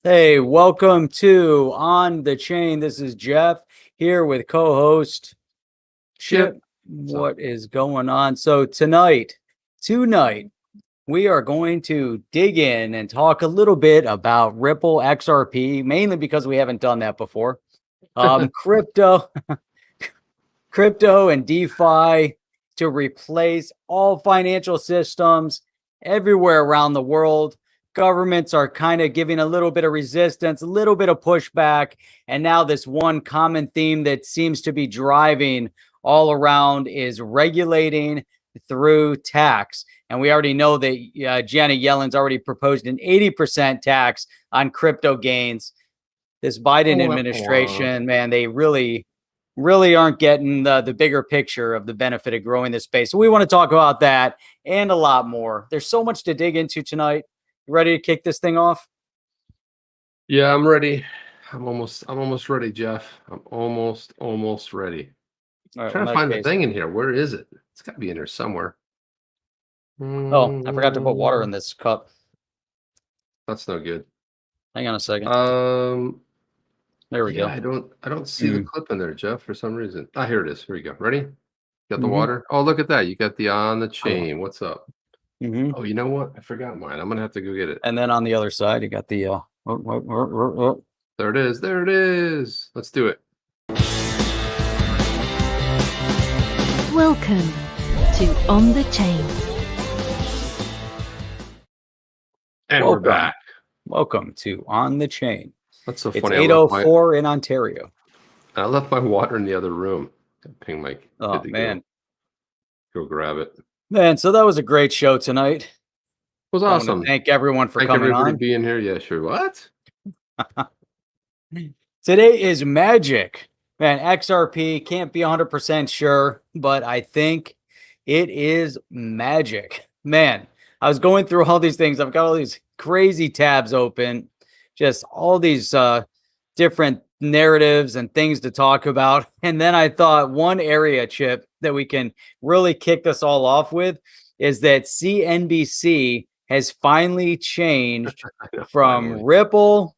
Hey, welcome to On the Chain. This is Jeff here with co-host Chip. Chip. What is going on? So tonight, we are going to dig in and talk a little bit about Ripple XRP, mainly because we haven't done that before. Crypto and DeFi to replace all financial systems everywhere around the world. Governments are kind of giving a little bit of resistance, a little bit of pushback. And now this one common theme that seems to be driving all around is regulating through tax. And we already know that Janet Yellen's already proposed an 80% tax on crypto gains. This Biden administration, man, they really aren't getting the bigger picture of the benefit of growing this space. So we want to talk about that and a lot more. There's so much to dig into tonight. You ready to kick this thing off? Yeah, I'm ready. I'm almost ready, Jeff. I'm almost ready. All right, Trying to find the thing in here. Where is it? It's got to be in here somewhere. Oh, I forgot to put water in this cup. That's no good. Hang on a second. There we go. I don't see the clip in there, Jeff, for some reason. Ah, here it is. Here we go. Ready? Got the water? Oh, look at that. You got the On the Chain. What's up? Oh, you know what? I forgot mine. I'm gonna have to go get it. And then on the other side, you got the There it is. There it is. Let's do it. Welcome to On the Chain. And we're back. Welcome to On the Chain. That's so It's funny. 8:04 in Ontario. I left my water in the other room. Ping Mike. Oh man. Go grab it. Man, so that was a great show tonight. It was awesome. Thank everyone for coming on. Being here. Yeah, sure. What? Today is magic. Man, XRP, can't be 100% sure, but I think it is magic. Man, I was going through all these things. I've got all these crazy tabs open, just all these different narratives and things to talk about. And then I thought one area, Chip, that we can really kick this all off with is that CNBC has finally changed from Ripple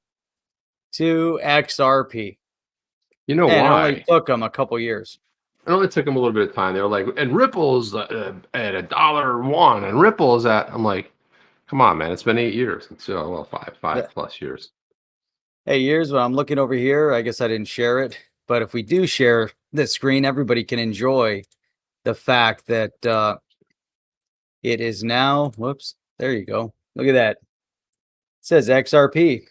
to XRP. You know why? It only took them a couple years. It only took them a little bit of time. They were like, and Ripple's at $1, and Ripple's at, I'm like, come on, man. It's been 8 years. So, well, five plus years. 8 years, but I'm looking over here. I guess I didn't share it. But if we do share the screen, everybody can enjoy the fact that it is now, whoops, there you go. Look at that. It says XRP.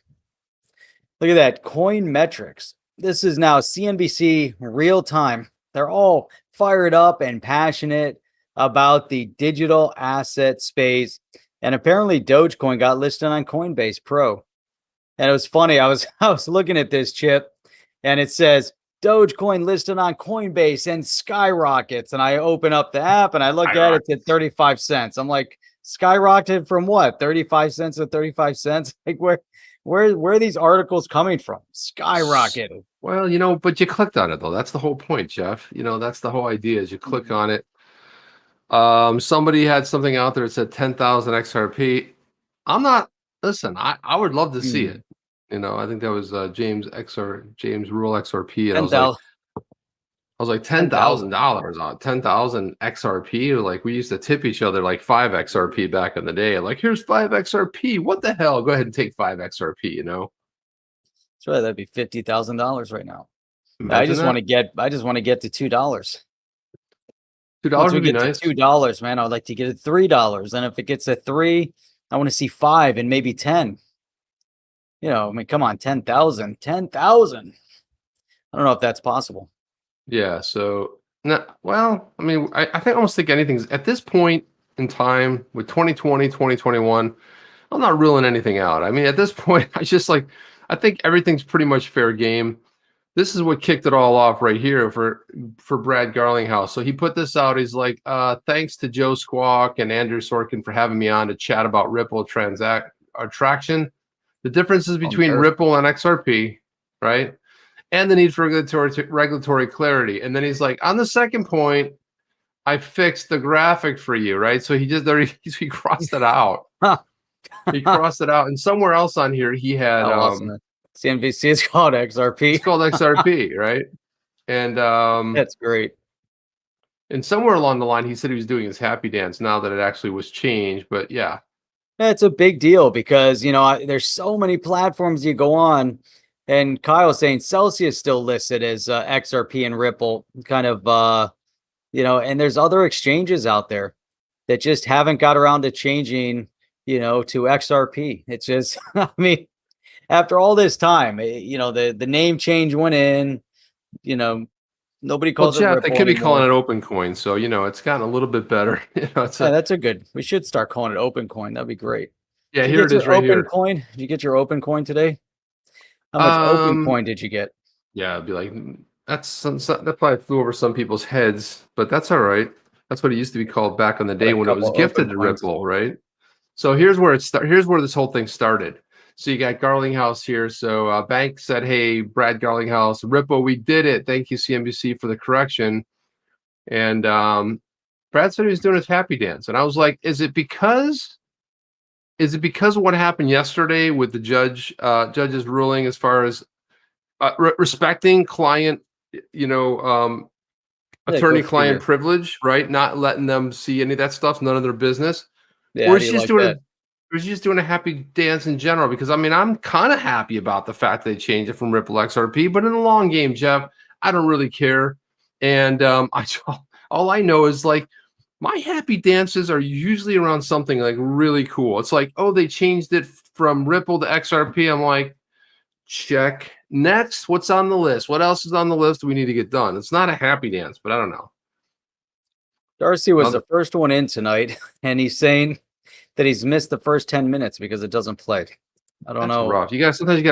Look at that, coin metrics. This is now CNBC real time. They're all fired up and passionate about the digital asset space. And apparently Dogecoin got listed on Coinbase Pro. And it was funny. I was looking at this, Chip, and it says Dogecoin listed on Coinbase and skyrockets. And I open up the app and I look at it at 35 cents. I'm like, skyrocketed from what? 35 cents to 35 cents? Like where are these articles coming from? Skyrocketed. Well, but you clicked on it though. That's the whole point, Jeff. That's the whole idea is you click on it. Somebody had something out there that said 10,000 XRP. Listen, I would love to see it. I think that was James Rule XRP. And I was like $10,000 on 10,000 XRP. Like we used to tip each other like 5 XRP back in the day. Like, here's 5 XRP. What the hell? Go ahead and take 5 XRP, So that'd be $50,000 right now. I just want to get to $2. $2 would be nice. $2, man. I would like to get it $3. And if it gets a 3, I want to see 5 and maybe 10. Come on, 10,000. 10,000. I don't know if that's possible. Yeah, so I almost think anything's at this point in time with 2020, 2021, I'm not ruling anything out. I mean, at this point, I think everything's pretty much fair game. This is what kicked it all off right here for Brad Garlinghouse. So he put this out. He's like, thanks to Joe Squawk and Andrew Sorkin for having me on to chat about Ripple traction, the differences between Ripple and XRP, right? And the need for regulatory clarity. And then he's like, on the second point, I fixed the graphic for you, right? So he crossed it out. He crossed it out, and somewhere else on here he had How awesome. CNBC is called XRP. it's called XRP, right? And That's great. and somewhere along the line he said he was doing his happy dance now that it actually was changed. But yeah, It's a big deal because, there's so many platforms you go on. And Kyle saying Celsius still listed as XRP and Ripple, kind of, and there's other exchanges out there that just haven't got around to changing, to XRP. It's just, I mean, after all this time, the name change went in, nobody calls it Jeff, Ripple they could be anymore. calling it Open Coin, so it's gotten a little bit better. That's a good. We should start calling it Open Coin. That'd be great. Yeah, here it is right here. Open Coin. Did you get your Open Coin today? How much Open Coin did you get? Yeah, I'd be like, that probably flew over some people's heads, but that's all right. That's what it used to be called back in the day when it was gifted to Ripple, right? So here's where here's where this whole thing started. So you got Garlinghouse here. So bank said, "Hey, Brad Garlinghouse, Ripple, we did it. Thank you, CNBC, for the correction." And Brad said he was doing his happy dance, and I was like, "Is it because of what happened yesterday with the judge's ruling as far as respecting client, attorney-client privilege, right? Not letting them see any of that stuff, none of their business." Yeah, or is she just doing a happy dance in general? Because I mean, I'm kind of happy about the fact they changed it from Ripple XRP, but in the long game, Jeff, I don't really care. And all I know is like my happy dances are usually around something like really cool. It's like, oh, they changed it from Ripple to XRP. I'm like, check. Next, what's on the list? What else is on the list we need to get done? It's not a happy dance, but I don't know. Darcy was the first one in tonight, and he's saying that he's missed the first 10 minutes because it doesn't play. I don't know. Rough. Sometimes you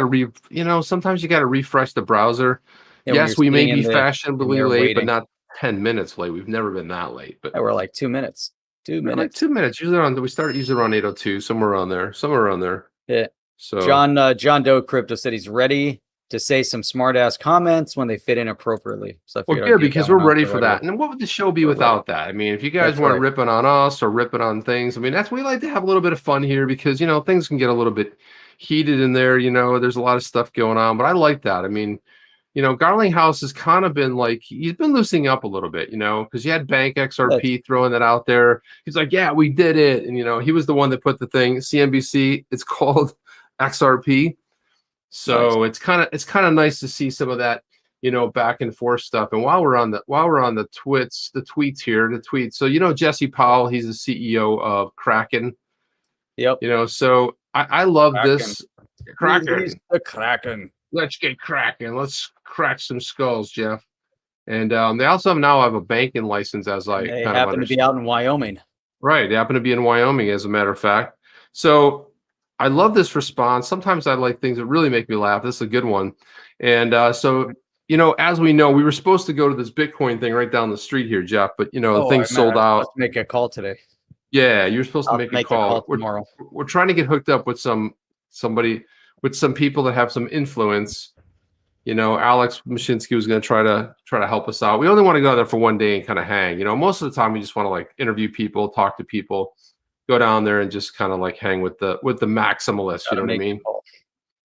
got to refresh the browser. Yeah, yes, we may be fashionably late, but not 10 minutes late. We've never been that late. But we're like 2 minutes. 2 minutes. Like 2 minutes. We started usually around 8:02, somewhere around there. Yeah. So John Doe Crypto said he's ready to say some smart ass comments when they fit in appropriately. So because we're ready for that. And what would the show be without that? I mean, if you guys weren't ripping on us or ripping on things, I mean, we like to have a little bit of fun here because things can get a little bit heated in there. There's a lot of stuff going on, but I like that. I mean, Garlinghouse has kind of been like, he's been loosening up a little bit, because you had Bank XRP throwing that out there. He's like, yeah, we did it. And, he was the one that put the thing, CNBC, it's called XRP. So it's kind of nice to see some of that, back and forth stuff. And while we're on the tweets here. So, Jesse Powell, he's the CEO of Kraken. Yep. So I love this. Kraken. The Kraken. Let's get cracking. Let's crack some skulls, Jeff. And they also now have a banking license, as they happen to be out in Wyoming. Right. They happen to be in Wyoming, as a matter of fact. So I love this response. Sometimes I like things that really make me laugh. This is a good one. And so, as we know, we were supposed to go to this Bitcoin thing right down the street here, Jeff, but, the thing sold out. Make a call today. Yeah, you're supposed to make a call. Tomorrow. We're trying to get hooked up with some people that have some influence. Alex Mashinsky was going to try to help us out. We only want to go there for one day and kind of hang. Most of the time we just want to like interview people, talk to people, go down there and just kind of like hang with the maximalists. You know what I mean?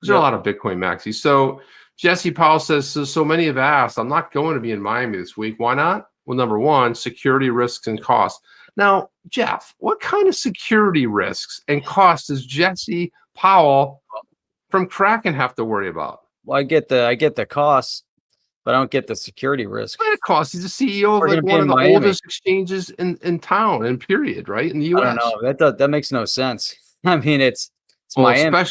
There's a lot of Bitcoin maxis. So Jesse Powell says, so many have asked, I'm not going to be in Miami this week. Why not? Well, number one, security risks and costs. Now, Jeff, what kind of security risks and costs does Jesse Powell from Kraken have to worry about? Well, I get the costs, but I don't get the security risk. What costs? He's the CEO of like one of the oldest exchanges in town, and period, right? In the US. I don't know. That makes no sense. I mean, it's Miami.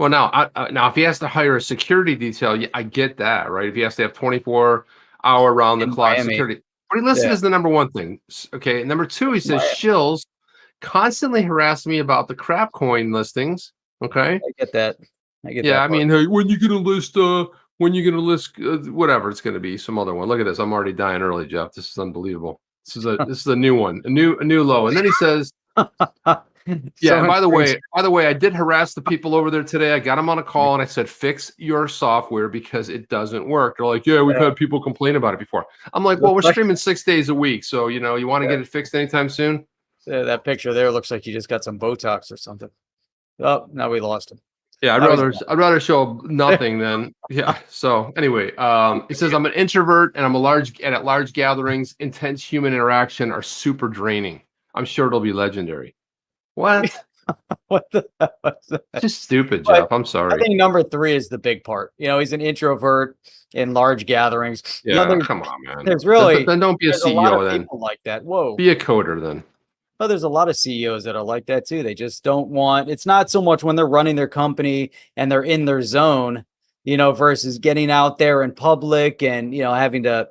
Now, if he has to hire a security detail, I get that, right? If he has to have 24-hour round the clock security. But he listed as the number one thing. Okay. Number two, he says shills constantly harass me about the crap coin listings. Okay. I get that. I mean, hey, when you gonna list whatever it's gonna be, some other one. Look at this. I'm already dying early, Jeff. This is unbelievable. This is a new one, a new low. And then he says, yeah. By the way, I did harass the people over there today. I got them on a call and I said, fix your software because it doesn't work. They're like, yeah, we've had people complain about it before. I'm like, well, we're streaming 6 days a week, so you want to get it fixed anytime soon. That picture there looks like you just got some Botox or something. Oh, now we lost him. Yeah, Now he's I'd rather show nothing than yeah. So anyway, it says I'm an introvert and at large gatherings, intense human interaction are super draining. I'm sure it'll be legendary. What? What the hell was that? Just stupid, But Jeff. I'm I sorry. think number 3 is the big part. You know, he's an introvert in large gatherings. You know, Yeah, come on, man. there's really Then don't be a there's a lot of CEO then. people like that. Whoa. Be a coder then. Well, there's a lot of CEOs that are like that too. They just don't want, it's not so much when they're running their company and they're in their zone, you know, versus getting out there in public and, you know, having to,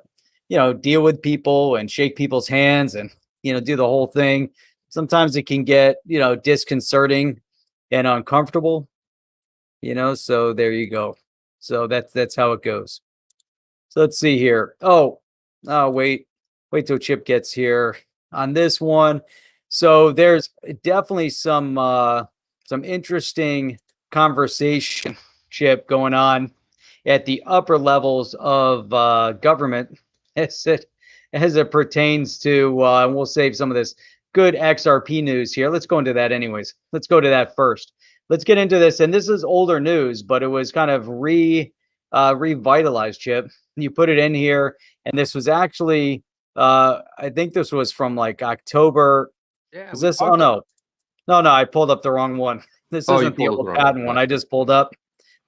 you know, deal with people and shake people's hands and, you know, do the whole thing. Sometimes it can get, you know, disconcerting and uncomfortable, you know, so there you go. So that's how it goes. So let's see here. Oh, wait till Chip gets here on this one. So there's definitely some interesting conversation, Chip, going on at the upper levels of government as it pertains to. And we'll save some of this good XRP news here. Let's go into that anyways. Let's go to that first. Let's get into this, and this is older news, but it was kind of revitalized, Chip. You put it in here, and this was actually I think this was from like October. Yeah. Is this? Oh no, I pulled up the wrong one. This isn't the old patent one. I just pulled up.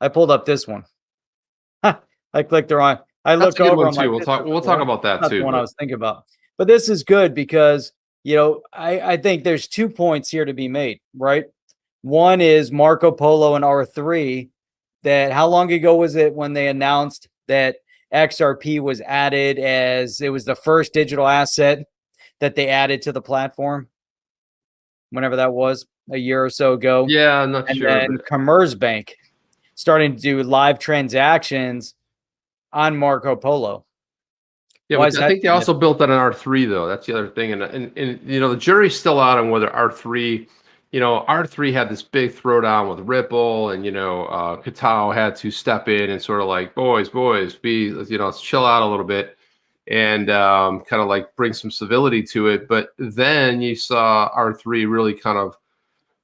I pulled up this one. I clicked the wrong. I look over. One too. We'll talk about that That's too. the one I was thinking about. But this is good because, you know, I think there's 2 points here to be made, right? One is Marco Polo and R3. That how long ago was it when they announced that XRP was added as it was the first digital asset that they added to the platform? Whenever that was, a year or so ago. Yeah, I'm not sure. And then Commerzbank starting to do live transactions on Marco Polo. Yeah, but I think they also built that on R3 though. That's the other thing, and you know the jury's still out on whether R3. You know, R3 had this big throwdown with Ripple, and you know, Katow had to step in and sort of like, boys, let's chill out a little bit, and kind of like bring some civility to it. But then you saw R3 really kind of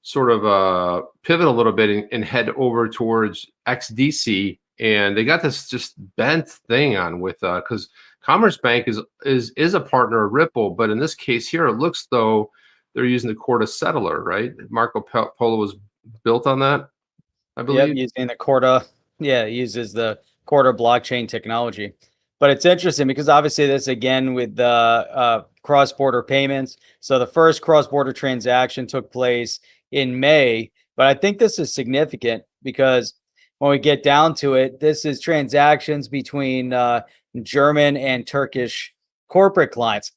sort of pivot a little bit and head over towards XDC, and they got this just bent thing on with because Commerzbank is a partner of Ripple, but in this case here, it looks though they're using the Corda settler, right? Marco Polo was built on that, I believe. Yep, using the Corda. Yeah, it uses the Corda blockchain technology. But it's interesting because obviously this again with the cross-border payments. So the first cross-border transaction took place in May, but I think this is significant because when we get down to it, this is transactions between German and Turkish corporate clients.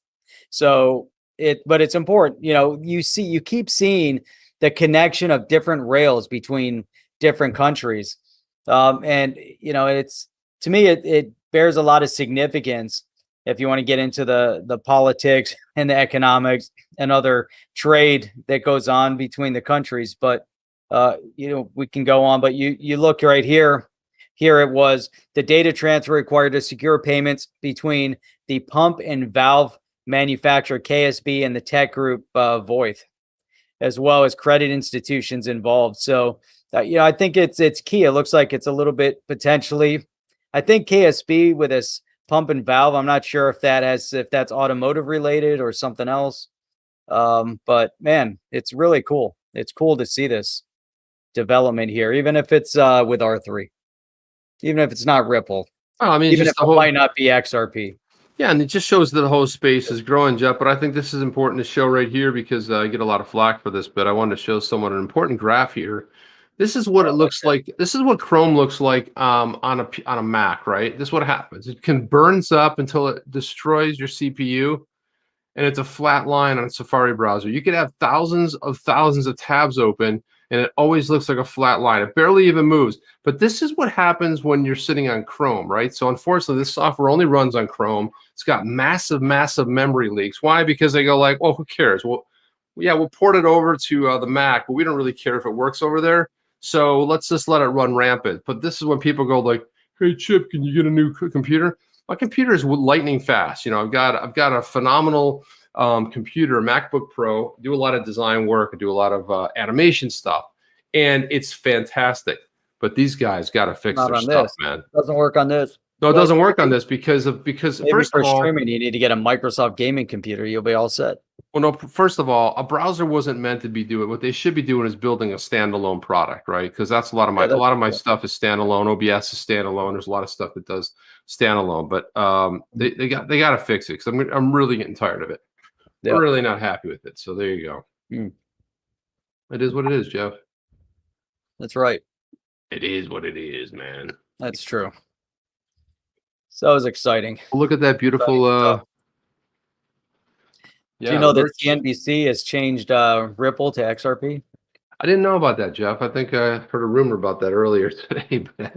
So but it's important, you know, you keep seeing the connection of different rails between different countries. And, you know, it's, to me, it bears a lot of significance if you want to get into the politics and the economics and other trade that goes on between the countries. But, you know, we can go on, but you look right here. Here it was the data transfer required to secure payments between the pump and valve manufacturer KSB and the tech group Voith, as well as credit institutions involved. So, you know, I think it's key. It looks like it's a little bit potentially. I think KSB with this pump and valve. I'm not sure if that's automotive related or something else. But man, it's really cool. It's cool to see this development here, even if it's with R3, even if it's not Ripple. Oh, I mean, even if it might not be XRP. Yeah, and it just shows that the whole space is growing, Jeff. But I think this is important to show right here because I get a lot of flack for this. But I wanted to show someone an important graph here. This is what it looks like. This is what Chrome looks like on a Mac, right? This is what happens. It can burns up until it destroys your CPU, and it's a flat line on a Safari browser. You could have thousands of tabs open, and it always looks like a flat line. It barely even moves. But this is what happens when you're sitting on Chrome, right? So unfortunately, this software only runs on Chrome. It's got massive memory leaks. Why? Because they go like, well, who cares? Well, yeah, we'll port it over to the Mac, but we don't really care if it works over there. So let's just let it run rampant. But this is when people go like, hey, Chip, can you get a new computer? My computer is lightning fast. You know, I've got a phenomenal computer, MacBook Pro. I do a lot of design work. I do a lot of animation stuff. and it's fantastic. But these guys got to fix Not their on stuff, this. man. Doesn't work on this. No, it Well, doesn't work on this because Maybe first for of all, streaming, you need to get a Microsoft gaming computer. You'll be all set. well, no, first of all, a browser wasn't meant to be doing what they should be doing is building a standalone product, right? Because that's a lot of my stuff is standalone. OBS is standalone. There's a lot of stuff that does standalone, but they got to fix it because I'm really getting tired of it. Yeah. I'm really not happy with it. So there you go. Mm. It is what it is, Jeff. That's right. It is what it is, man. That's true. So it was exciting. Well, look at that beautiful. Do you know that CNBC has changed Ripple to XRP? I didn't know about that, Jeff. I think I heard a rumor about that earlier today. But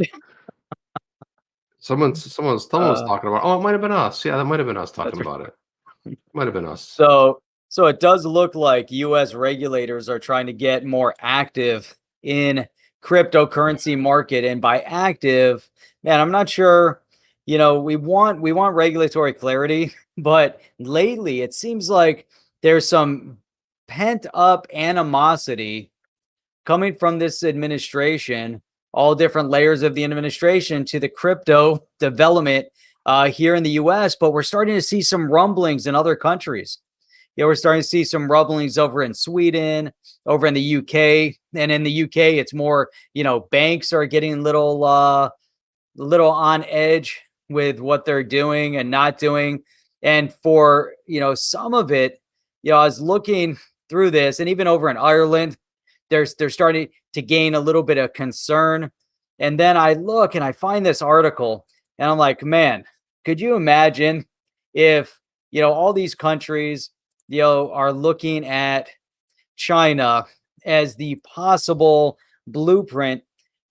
someone's talking about. Oh, it might have been us. Yeah, that might have been us talking about it. Might have been us. So it does look like U.S. regulators are trying to get more active in cryptocurrency market, and by active, man, I'm not sure. You know, we want regulatory clarity, but lately it seems like there's some pent up animosity coming from this administration, all different layers of the administration, to the crypto development here in the U.S. But we're starting to see some rumblings in other countries. Yeah, we're starting to see some rumblings over in Sweden, over in the UK, and in the UK, it's more, you know, banks are getting little on edge with what they're doing and not doing. And for, you know, some of it, you know, I was looking through this, and even over in Ireland, they're starting to gain a little bit of concern. And then I look and I find this article, and I'm like, man, could you imagine if, you know, all these countries, you know, are looking at China as the possible blueprint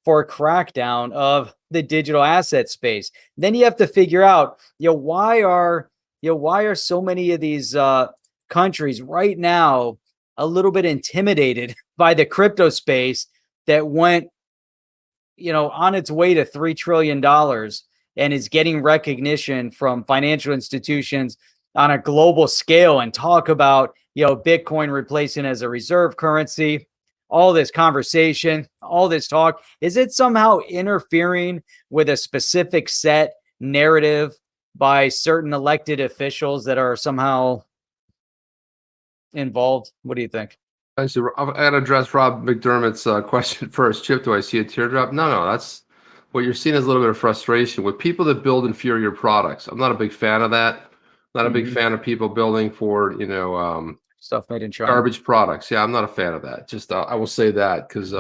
for a crackdown of the digital asset space? Then you have to figure out, you know, why are so many of these countries right now a little bit intimidated by the crypto space that went, you know, on its way to $3 trillion and is getting recognition from financial institutions on a global scale, and talk about, you know, Bitcoin replacing as a reserve currency, all this conversation, all this talk. Is it somehow interfering with a specific set narrative by certain elected officials that are somehow involved? What do you think? I've got to address Rob McDermott's question first. Chip, do I see a teardrop? No, that's what you're seeing is a little bit of frustration with people that build inferior products. I'm not a big fan of that. Not a big fan of people building for, you know, stuff made in China, garbage products. Yeah, I'm not a fan of that. Just I will say that because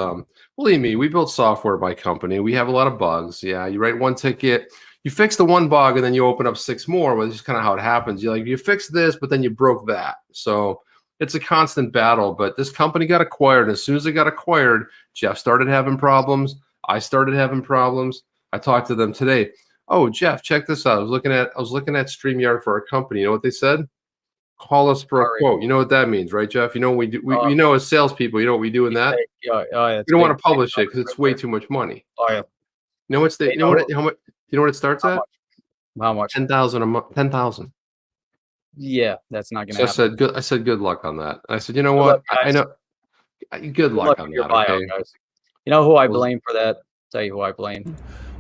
believe me, we build software by company. We have a lot of bugs. Yeah, you write one ticket, you fix the one bug, and then you open up 6 more. Well, this is kind of how it happens. You fix this, but then you broke that. So it's a constant battle. But this company got acquired. And as soon as it got acquired, Jeff started having problems. I started having problems. I talked to them today. Oh, Jeff, check this out. I was looking at StreamYard for our company. You know what they said? Call us for a quote. You know what that means, right, Jeff? You know what we do. We know as salespeople, you know what we do in that? Yeah, we don't want to publish it because it's way too much money. Oh, yeah. You know what's the? You know what? How much? You know what it starts at? How much? 10,000 a month. 10,000. Yeah, that's not gonna happen. I said good luck on that. I said, you know what? I know. Good luck on that. Okay. Guys. You know who I blame for that? Tell you who I blame.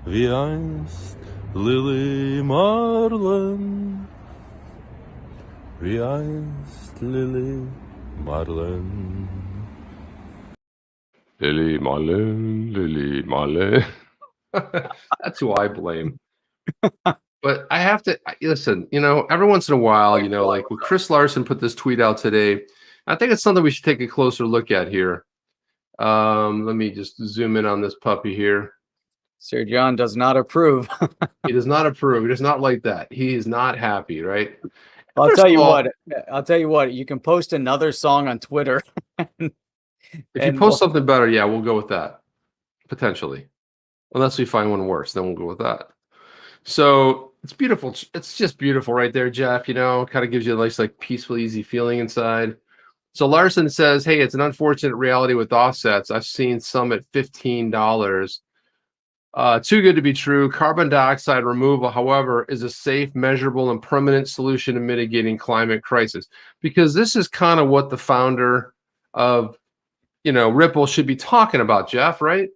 Wie einst Lily Marlin. Wie einst Lily Marlin. Lily Marlin, Lily Marlin. That's who I blame. But I have to listen, you know, every once in a while, you know, like when Chris Larson put this tweet out today, I think it's something we should take a closer look at here. Let me just zoom in on this puppy here. Sir John does not approve. He does not approve. He does not like that. He is not happy, right? I'll tell you what. You can post another song on Twitter. If you post something better, yeah, we'll go with that. Potentially. Unless we find one worse, then we'll go with that. So it's beautiful. It's just beautiful right there, Jeff. You know, kind of gives you a nice, like, peaceful, easy feeling inside. So Larson says, hey, it's an unfortunate reality with offsets. I've seen some at $15. Too good to be true. Carbon dioxide removal, however, is a safe, measurable, and permanent solution to mitigating climate crisis. Because this is kind of what the founder of, Ripple should be talking about, Jeff, right?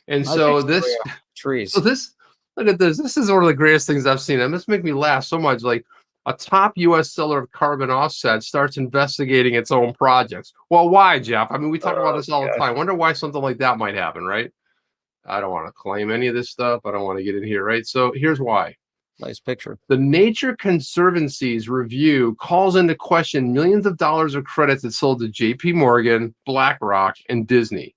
And I so think so, this, yeah. Trees. so this, look at this. This is one of the greatest things I've seen. And this make me laugh so much. Like a top U.S. seller of carbon offsets starts investigating its own projects. Well, why, Jeff? I mean, we talk about this all the time. Wonder why something like that might happen, right? I don't want to claim any of this stuff. I don't want to get in here, right? So here's why. Nice picture. The Nature Conservancy's review calls into question millions of dollars of credits it sold to JP Morgan, BlackRock, and Disney.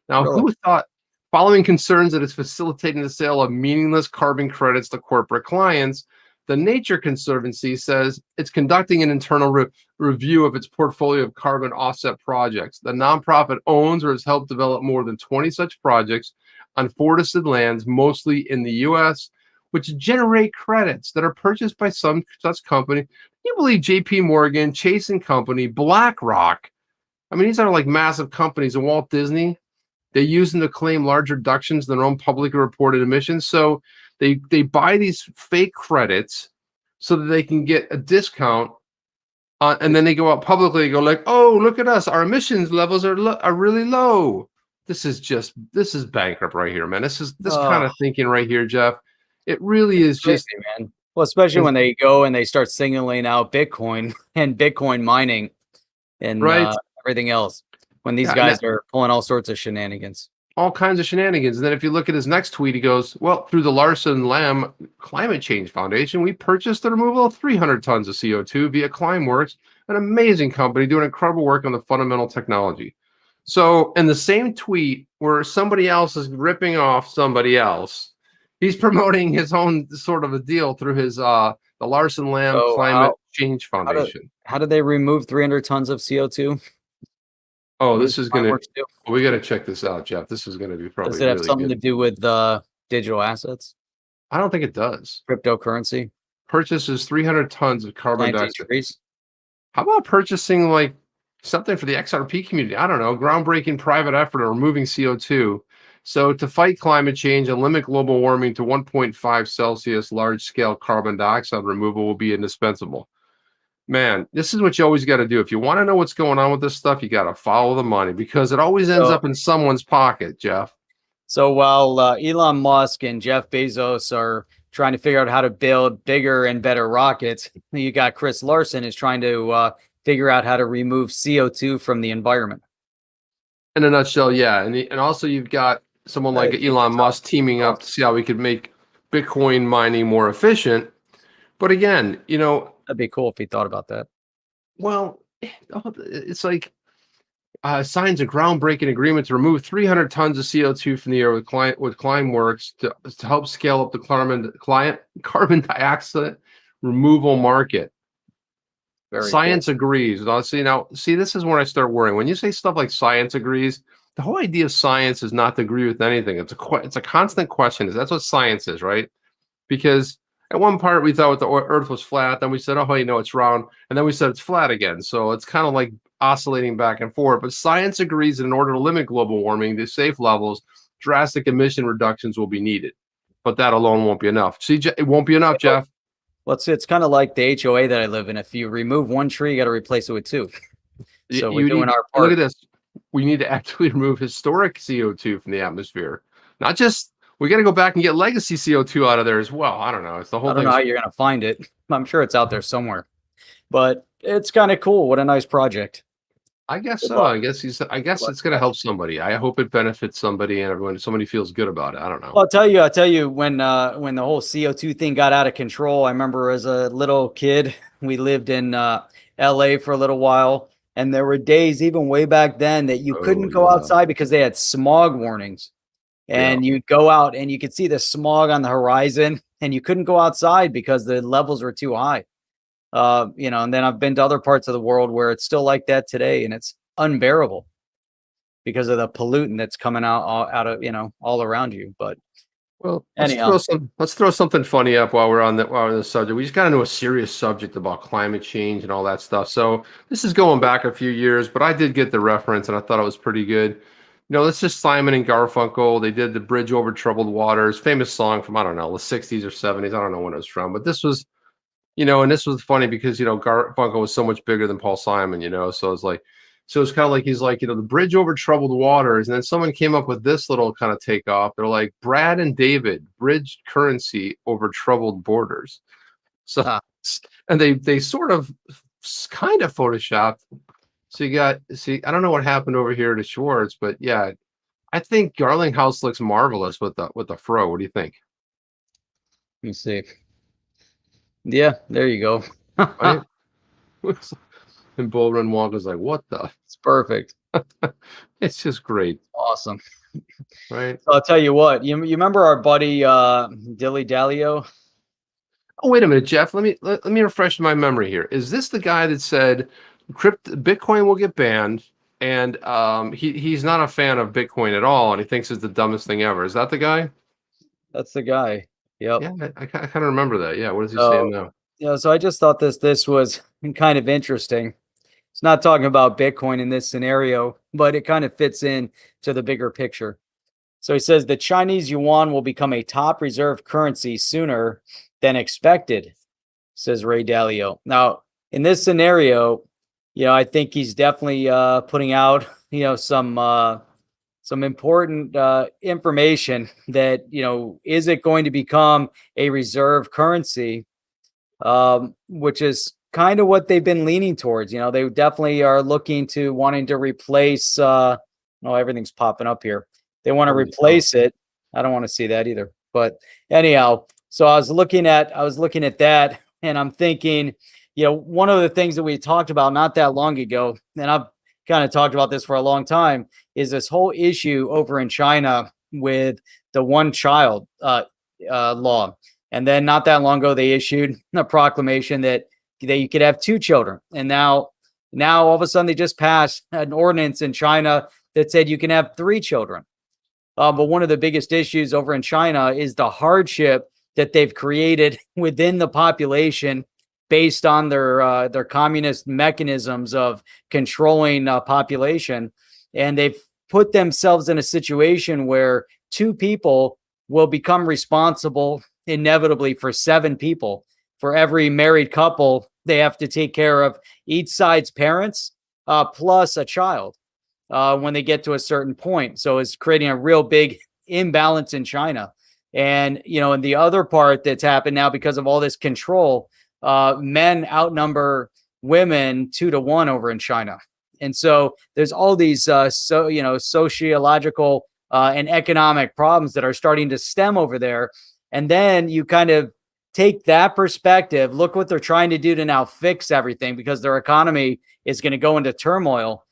Now, Really? who thought, following concerns that it's facilitating the sale of meaningless carbon credits to corporate clients, the Nature Conservancy says it's conducting an internal review of its portfolio of carbon offset projects. The nonprofit owns or has helped develop more than 20 such projects on forested lands, mostly in the U.S., which generate credits that are purchased by some such company. Can you believe JP Morgan, Chase and Company, BlackRock? I mean, these are like massive companies, and Walt Disney, they use them to claim large reductions in their own publicly reported emissions. So they buy these fake credits so that they can get a discount. And then they go out publicly and go like, oh, look at us. Our emissions levels are really low. This is bankrupt right here, man. This kind of thinking right here, Jeff. It really is just, man. Well, especially when they go and they start singling out Bitcoin and Bitcoin mining and right. Everything else. When these guys are pulling all sorts of shenanigans. All kinds of shenanigans. And then if you look at his next tweet, he goes, well, through the Larson Lamb Climate Change Foundation, we purchased the removal of 300 tons of CO2 via Climeworks, an amazing company doing incredible work on the fundamental technology. So in the same tweet where somebody else is ripping off somebody else, he's promoting his own sort of a deal through his the Larson Lamb Climate Change Foundation. How did they remove 300 tons of CO2? Oh, this is going to, we got to check this out, Jeff. This is going to be probably Does it have something to do with digital assets? I don't think it does. Cryptocurrency? Purchases 300 tons of carbon dioxide. Trees? How about purchasing like something for the XRP community? I don't know. Groundbreaking private effort of removing CO2. So to fight climate change and limit global warming to 1.5 Celsius, large-scale carbon dioxide removal will be indispensable. Man, this is what you always got to do. If you want to know what's going on with this stuff, you got to follow the money because it always ends up in someone's pocket, Jeff. So while Elon Musk and Jeff Bezos are trying to figure out how to build bigger and better rockets, you got Chris Larson is trying to figure out how to remove CO2 from the environment. In a nutshell, yeah. And also you've got someone like Elon Musk teaming up to see how we could make Bitcoin mining more efficient. But again, that'd be cool if he thought about that. Well, it's like signs a groundbreaking agreement to remove 300 tons of CO2 from the air with Climeworks to help scale up the carbon dioxide removal market. Science agrees. See, this is where I start worrying. When you say stuff like science agrees, the whole idea of science is not to agree with anything. It's a constant question. That's what science is, right? Because at one part we thought the Earth was flat, then we said, oh, you know, it's round, and then we said it's flat again. So it's kind of like oscillating back and forth. But science agrees that in order to limit global warming to safe levels, drastic emission reductions will be needed. But that alone won't be enough. See, it won't be enough, Jeff. Well, it's kind of like the HOA that I live in. If you remove one tree, you got to replace it with two. So we're doing our part. Look at this. We need to actually remove historic CO2 from the atmosphere. Not just, we got to go back and get legacy CO2 out of there as well. I don't know. It's the whole thing. I don't know how you're going to find it. I'm sure it's out there somewhere. But it's kind of cool. What a nice project. I guess so. I guess it's going to help somebody. I hope it benefits somebody and somebody feels good about it. I don't know. Well, I'll tell you when the whole CO2 thing got out of control, I remember as a little kid, we lived in LA for a little while, and there were days even way back then that you couldn't go outside because they had smog warnings. And you'd go out and you could see the smog on the horizon, and you couldn't go outside because the levels were too high. And then I've been to other parts of the world where it's still like that today, and it's unbearable because of the pollutant that's coming out of all around you. But let's throw something funny up while we're on the subject. We just got into a serious subject about climate change and all that stuff. So this is going back a few years, but I did get the reference and I thought it was pretty good. It's just Simon and Garfunkel. They did the Bridge Over Troubled Waters, famous song from, I don't know, the 60s or 70s. I don't know when it was from, but this was, and this was funny because, Garfunkel was so much bigger than Paul Simon, so it's like, So it's kind of like he's like, the bridge over troubled waters. And then someone came up with this little kind of takeoff. They're like, Brad and David bridged currency over troubled borders. So, Ah. and they sort of kind of photoshopped. So I don't know what happened over here to Schwartz, but yeah, I think Garlinghouse looks marvelous with the fro. What do you think? Let me see. Yeah, there you go. Right? And Bull Run Wonka's like, what the? It's perfect. It's just great, Awesome. right? So I'll tell you what, you remember our buddy Dilly Dalio? Oh, wait a minute, Jeff. Let me refresh my memory here. Is this the guy that said Bitcoin will get banned, and he's not a fan of Bitcoin at all, and he thinks it's the dumbest thing ever? Is that the guy? That's the guy. Yep. Yeah, I kind of remember that. Yeah, what is he So, saying now? so I just thought this was kind of interesting. It's not talking about Bitcoin in this scenario, but it kind of fits in to the bigger picture. So he says the Chinese yuan will become a top reserve currency sooner than expected, says Ray Dalio. Now, in this scenario, I think he's definitely putting out, some important information that, is it going to become a reserve currency, which is kind of what they've been leaning towards. They definitely are looking to wanting to replace, everything's popping up here. They want to replace it. I don't want to see that either. But anyhow, so I was looking at that, and I'm thinking, one of the things that we talked about not that long ago, and I've kind of talked about this for a long time, is this whole issue over in China with the one child law. And then not that long ago, they issued a proclamation that you could have 2 children. And now all of a sudden they just passed an ordinance in China that said you can have 3 children. But one of the biggest issues over in China is the hardship that they've created within the population based on their communist mechanisms of controlling population. And they've put themselves in a situation where 2 people will become responsible inevitably for 7 people. For every married couple, they have to take care of each side's parents plus a child when they get to a certain point. So it's creating a real big imbalance in China. And, and the other part that's happened now because of all this control, men outnumber women 2 to 1 over in China. And so there's all these, sociological and economic problems that are starting to stem over there. And then you kind of take that perspective, look what they're trying to do to now fix everything, because their economy is going to go into turmoil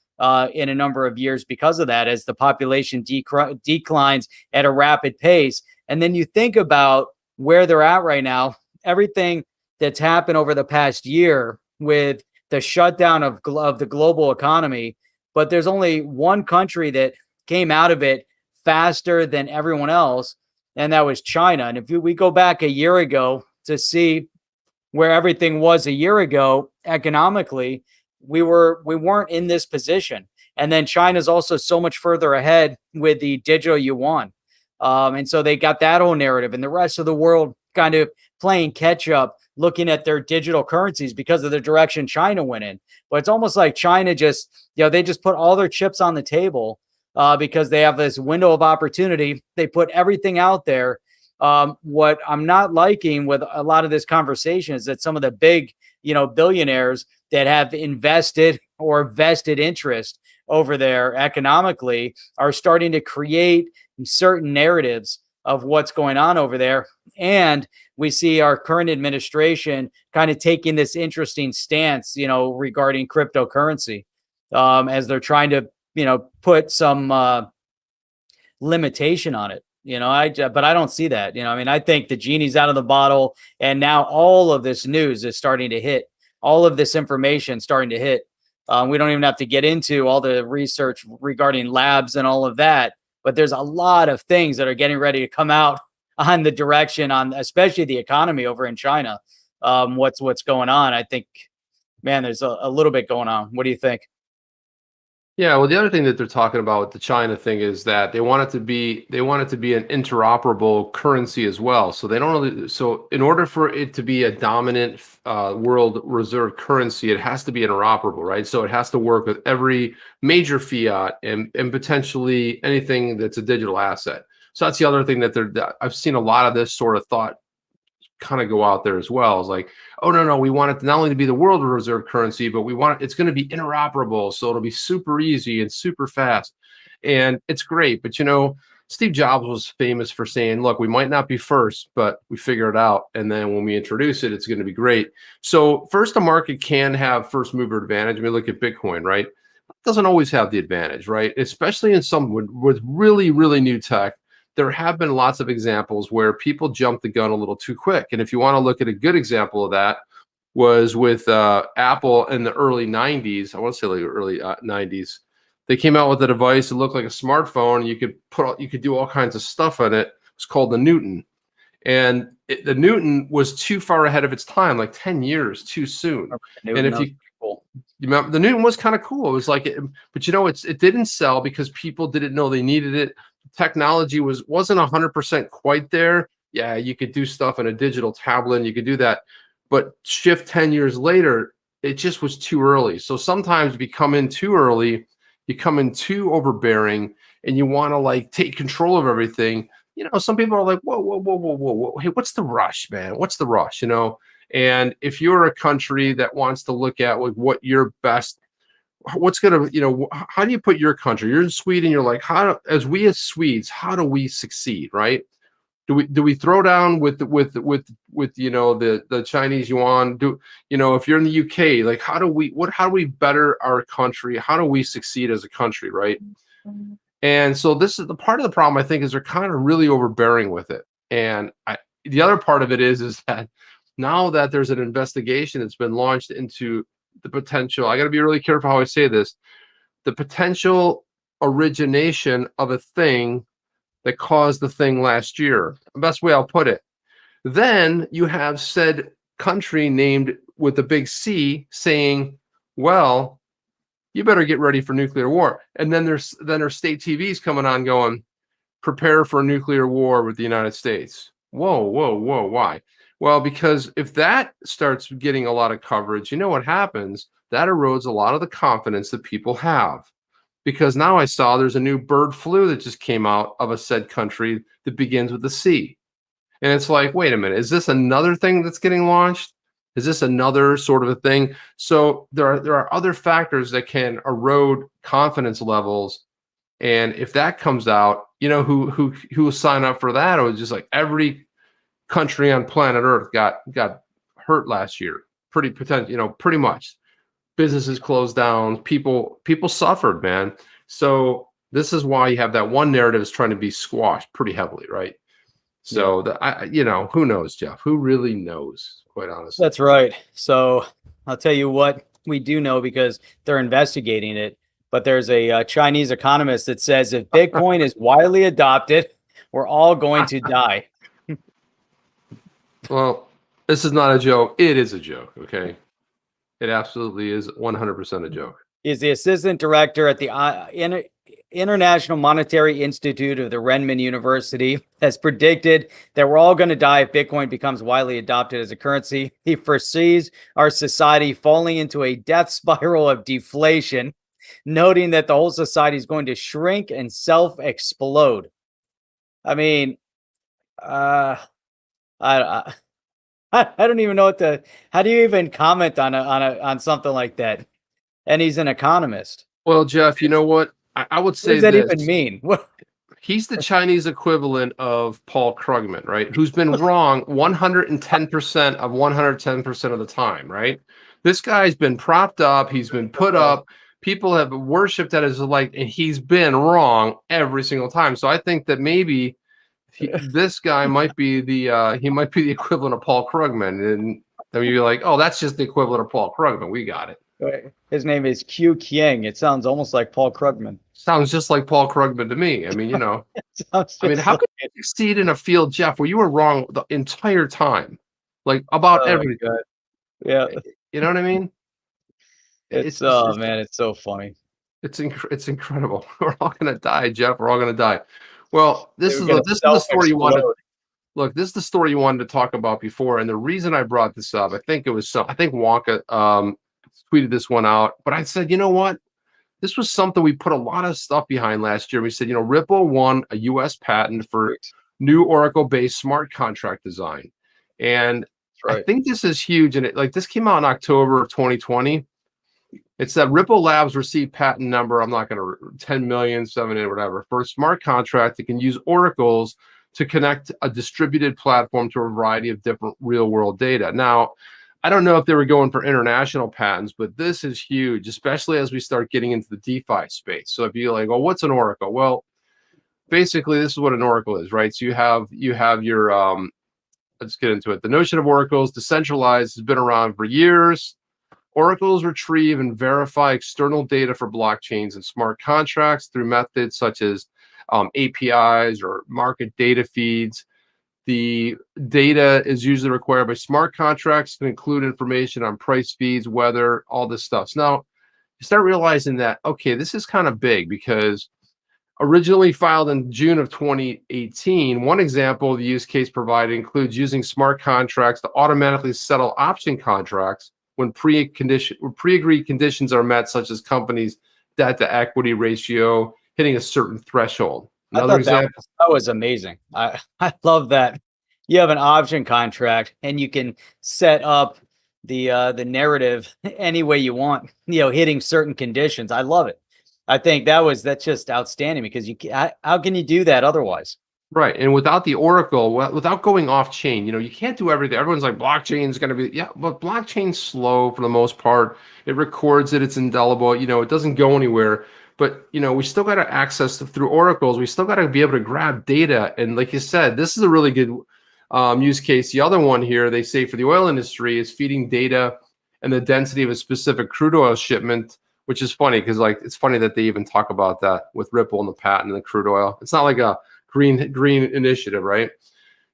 in a number of years because of that, as the population declines at a rapid pace. And then you think about where they're at right now, everything that's happened over the past year with the shutdown of the global economy. But there's only one country that came out of it faster than everyone else, and that was China. And if we go back a year ago to see where everything was a year ago economically, we weren't in this position. And then China's also so much further ahead with the digital yuan. And so they got that whole narrative, and the rest of the world kind of playing catch up, looking at their digital currencies because of the direction China went in. But it's almost like China just, they just put all their chips on the table because they have this window of opportunity. They put everything out there. What I'm not liking with a lot of this conversation is that some of the big, billionaires that have invested or vested interest over there economically are starting to create certain narratives of what's going on over there. And we see our current administration kind of taking this interesting stance, regarding cryptocurrency, as they're trying to, put some limitation on it. But I don't see that. I think the genie's out of the bottle, and now all of this news is starting to hit. All of this information starting to hit. We don't even have to get into all the research regarding labs and all of that, but there's a lot of things that are getting ready to come out on the direction on, especially the economy over in China. What's going on? I think, man, there's a little bit going on. What do you think? Yeah, well, the other thing that they're talking about with the China thing is that they want it to be an interoperable currency as well. So they don't really, so in order for it to be a dominant world reserve currency, it has to be interoperable, right? So it has to work with every major fiat and potentially anything that's a digital asset. So that's the other thing that I've seen a lot of this sort of thought kind of go out there as well. It's like, oh no, we want it to not only to be the world reserve currency, but it's going to be interoperable, so it'll be super easy and super fast, and it's great. But Steve Jobs was famous for saying, look, we might not be first, but we figure it out, and then when we introduce it, it's going to be great. So first, a market can have first mover advantage. I mean, look at Bitcoin, right? It doesn't always have the advantage, right? Especially in some with really, really new tech. There have been lots of examples where people jumped the gun a little too quick. And if you want to look at a good example of that, was with Apple in the early 90s. I want to say like early 90s. They came out with a device that looked like a smartphone. And you could do all kinds of stuff on it. It's called the Newton. And the Newton was too far ahead of its time, like 10 years too soon. And if you remember, the Newton was kind of cool. It was like, but it didn't sell because people didn't know they needed it. Technology wasn't 100% quite there. Yeah, you could do stuff in a digital tablet and you could do that, but shift 10 years later, it just was too early. So sometimes if you come in too early, you come in too overbearing, and you want to like take control of everything. Some people are like, whoa, hey, what's the rush, man? What's the rush? And if you're a country that wants to look at like what your best, what's gonna, how do you put your country? You're in Sweden. You're like, as Swedes, how do we succeed, right? Do we throw down with the Chinese yuan? If you're in the UK, like how do we better our country? How do we succeed as a country, right? And so this is the part of the problem, I think, is they're kind of really overbearing with it. And the other part of it is that now that there's an investigation that's been launched into the potential, I got to be really careful how I say this, the potential origination of a thing that caused the thing last year. The best way I'll put it. Then you have said country named with a big C saying, well, you better get ready for nuclear war. And then there's state TVs coming on going, prepare for a nuclear war with the United States. Whoa, why? Well, because if that starts getting a lot of coverage, you know what happens? That erodes a lot of the confidence that people have. Because now I saw there's a new bird flu that just came out of a said country that begins with a C. And it's like, wait a minute, is this another thing that's getting launched? Is this another sort of a thing? So there are other factors that can erode confidence levels. And if that comes out, who will sign up for that? Or it's just like every country on planet Earth got hurt last year. Pretty much. Businesses closed down, people suffered, man. So this is why you have that one narrative is trying to be squashed pretty heavily, right? So who knows, Jeff? Who really knows, quite honestly? That's right. So I'll tell you what we do know, because they're investigating it. But there's a Chinese economist that says if Bitcoin is widely adopted, we're all going to die. Well, this is not a joke. It is a joke, okay? It absolutely is 100% a joke. Is the assistant director at the International Monetary Institute of the Renmin University, has predicted that we're all going to die if Bitcoin becomes widely adopted as a currency. He foresees our society falling into a death spiral of deflation, noting that the whole society is going to shrink and self-explode. I mean, I don't even know how do you even comment on something like that? And he's an economist. Well, Jeff, you know what? I would say what does that even mean? What? He's the Chinese equivalent of Paul Krugman, right? Who's been wrong 110% of 110% of the time, right? This guy's been propped up. He's been put up. People have worshipped at his light, and he's been wrong every single time. So I think that maybe this guy might be the equivalent of Paul Krugman, and then you're like, oh, that's just the equivalent of Paul Krugman. We got it. His name is Q Kiang. It sounds almost like Paul Krugman. Sounds just like Paul Krugman to me. I mean, how could you succeed in a field, Jeff, where you were wrong the entire time, like about everything? Yeah, you know what I mean? it's so funny. It's incredible. We're all gonna die, Jeff. We're all gonna die. Well, They this were is gonna the story you wanted. self-explode. Look, this is the story you wanted to talk about before, and the reason I brought this up, I think Wonka tweeted this one out, but I said, you know what? This was something we put a lot of stuff behind last year. We said, Ripple won a U.S. patent for new Oracle-based smart contract design, and That's I right. think this is huge. And this came out in October of 2020. It's that Ripple Labs received patent number. I'm not going to 10 million, 7, whatever, for a smart contract that can use oracles to connect a distributed platform to a variety of different real world data. Now, I don't know if they were going for international patents, but this is huge, especially as we start getting into the DeFi space. So if you're like, oh, what's an oracle? Well, basically, this is what an oracle is, right? So you have your let's get into it. The notion of oracles, decentralized, has been around for years. Oracles retrieve and verify external data for blockchains and smart contracts through methods such as APIs or market data feeds. The data is usually required by smart contracts to include information on price feeds, weather, all this stuff. So now you start realizing that, okay, this is kind of big because originally filed in June of 2018, one example of the use case provided includes using smart contracts to automatically settle option contracts when pre-agreed conditions are met, such as companies' debt to equity ratio hitting a certain threshold. Another example. That was amazing. I love that. You have an option contract and you can set up the narrative any way you want, hitting certain conditions. I love it. I think that's just outstanding because how can you do that otherwise? Right. And without the Oracle, without going off chain, you can't do everything. Everyone's like, blockchain is going to be, yeah, but blockchain's slow for the most part. It records it, it's indelible, it doesn't go anywhere. But, we still got to access through oracles. We still got to be able to grab data. And like you said, this is a really good use case. The other one here, they say for the oil industry, is feeding data and the density of a specific crude oil shipment, which is funny because it's funny that they even talk about that with Ripple and the patent and the crude oil. It's not like a green initiative, right?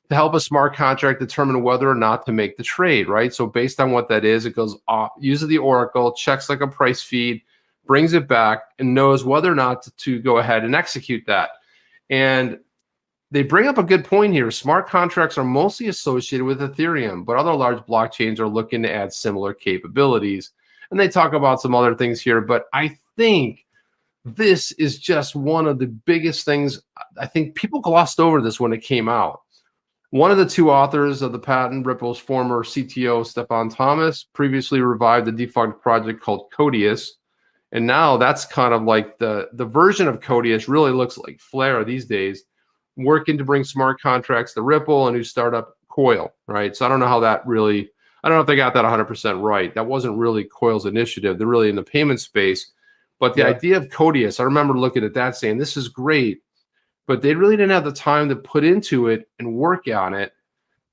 To help a smart contract determine whether or not to make the trade, right? So based on what that is, it goes off, uses the oracle, checks like a price feed, brings it back, and knows whether or not to go ahead and execute that. And they bring up a good point here. Smart contracts are mostly associated with Ethereum, but other large blockchains are looking to add similar capabilities. And they talk about some other things here, but I think this is just one of the biggest things. I think people glossed over this when it came out. One of the two authors of the patent, Ripple's former CTO, Stefan Thomas, previously revived the defunct project called Codius. And now that's kind of like the version of Codius really looks like Flare these days, working to bring smart contracts to Ripple and new startup Coil, right? So I don't know how that really, I don't know if they got that 100% right. That wasn't really Coil's initiative. They're really in the payment space. But the idea of Codius, I remember looking at that saying, this is great, but they really didn't have the time to put into it and work on it.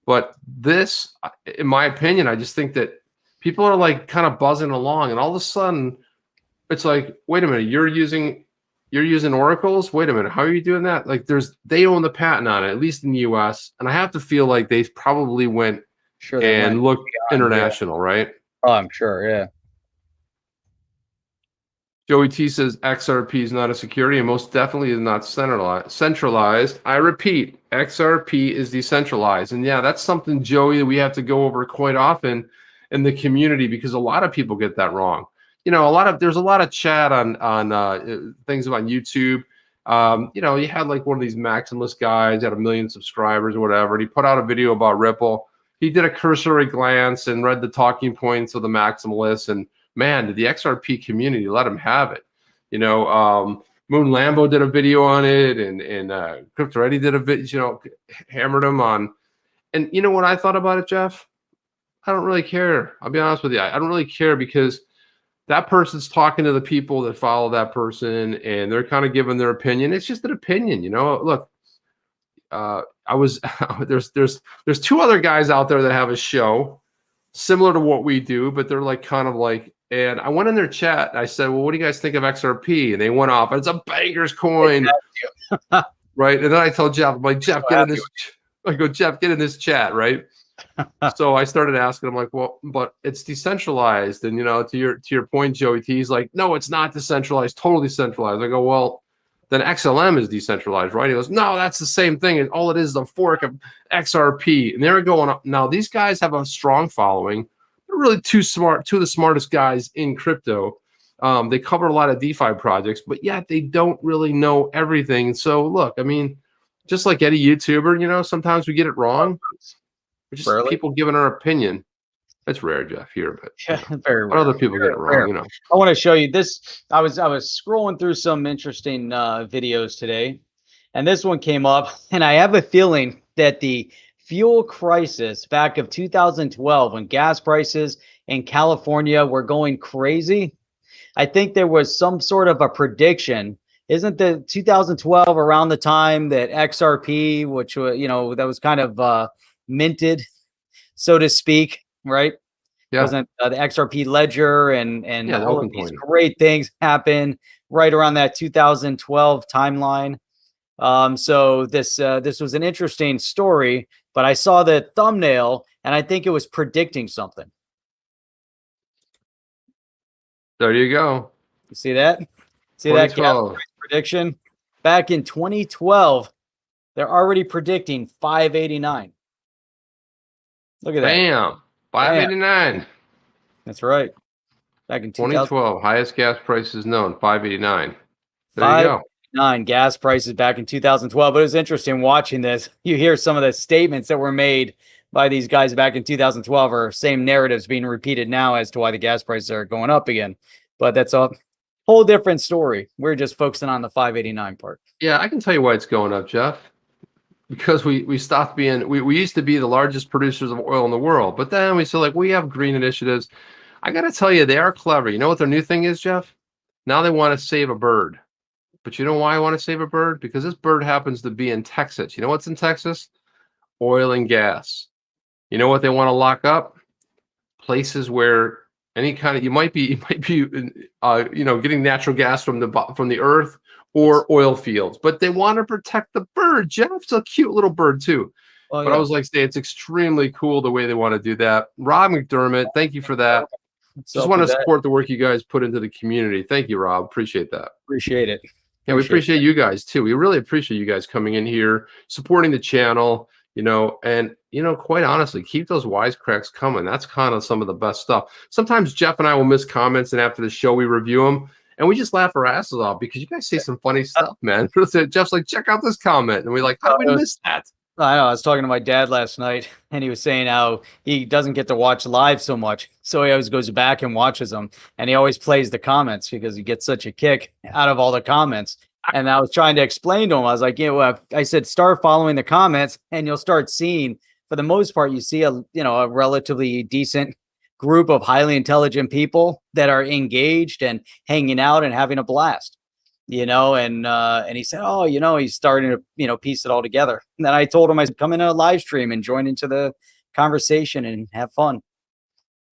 But this, in my opinion, I just think that people are like kind of buzzing along, and all of a sudden it's like, wait a minute, you're using oracles? Wait a minute, how are you doing that? Like they own the patent on it, at least in the US. And I have to feel like they probably went and looked international, right? Oh, I'm sure, yeah. Joey T says XRP is not a security and most definitely is not centralized. I repeat, XRP is decentralized. And yeah, that's something, Joey, that we have to go over quite often in the community because a lot of people get that wrong. There's a lot of chat on things about YouTube. You had like one of these maximalist guys, had 1 million subscribers or whatever, and he put out a video about Ripple. He did a cursory glance and read the talking points of the maximalists, and man, did the XRP community let him have it. Moon Lambo did a video on it, and Crypto Eddie did a video, hammered him on. And you know what I thought about it, Jeff? I don't really care. I'll be honest with you. I don't really care because that person's talking to the people that follow that person, and they're kind of giving their opinion. It's just an opinion, Look, there's two other guys out there that have a show similar to what we do, but they're like kind of like. And I went in their chat. And I said, "Well, what do you guys think of XRP?" And they went off. It's a banger's coin, right? And then I told Jeff, I'm like, "Jeff, get in this." I go, "Jeff, get in this chat, right?" So I started asking him like, well, but it's decentralized. And, to your point, Joey T, he's like, no, it's not decentralized, totally centralized. I go, well, then XLM is decentralized, right? He goes, no, that's the same thing. And all it is a fork of XRP. And they're going up. Now, these guys have a strong following. They're really two of the smartest guys in crypto. They cover a lot of DeFi projects, but yet they don't really know everything. So look, I mean, just like any YouTuber, sometimes we get it wrong. We're just Rarely. people giving our opinion. It's rare, Jeff, here, but Very but rare. other people get it Rare. wrong, I want to show you this. I was scrolling through some interesting videos today, and this one came up, and I have a feeling that the fuel crisis back of 2012, when gas prices in California were going crazy, I think there was some sort of a prediction. Isn't the 2012 around the time that XRP, which was, that was kind of minted, so to speak, right? Yeah. Wasn't the XRP ledger and Yeah, the all open of these coin. great things happen right around that 2012 timeline. So this was an interesting story, but I saw the thumbnail and I think it was predicting something. There you go. You see that? See that gas 2012. price prediction? Back in 2012, they're already predicting 589. Look at that. Bam. 589. That's right. Back in 2012, highest gas prices known, 589. There you go. 589 gas prices back in 2012. But it was interesting watching this. You hear some of the statements that were made by these guys back in 2012 are same narratives being repeated now as to why the gas prices are going up again. But that's a whole different story. We're just focusing on the 589 part. Yeah, I can tell you why it's going up, Jeff. Because we stopped being, we used to be the largest producers of oil in the world, but then we said, like, we have green initiatives. I got to tell you, they are clever. You know what their new thing is, Jeff? Now they want to save a bird. But you know why I want to save a bird? Because this bird happens to be in Texas. You know what's in Texas? Oil and gas. You know what they want to lock up? Places where any kind of, you might be getting natural gas from the earth or oil fields, but they want to protect the bird. Jeff, it's a cute little bird too. Oh, but I was like, it's extremely cool the way they want to do that. Rob McDermott, thank you for that. Just want to support the work you guys put into the community. Thank you, Rob. Appreciate that. Appreciate it. Yeah, we appreciate you guys too. We really appreciate you guys coming in here, supporting the channel, and quite honestly, keep those wisecracks coming. That's kind of some of the best stuff. Sometimes Jeff and I will miss comments, and after the show, we review them. And we just laugh our asses off because you guys say some funny stuff, man. Jeff's like, check out this comment. And we're like, how did we miss that? I know. I was talking to my dad last night, and he was saying how he doesn't get to watch live so much. So he always goes back and watches them. And he always plays the comments because he gets such a kick out of all the comments. And I was trying to explain to him. I was like, I said, start following the comments, and you'll start seeing, for the most part, you see a relatively decent group of highly intelligent people that are engaged and hanging out and having a blast, and he said, oh, he's starting to, piece it all together. And then I told him, I said, come in a live stream and join into the conversation and have fun.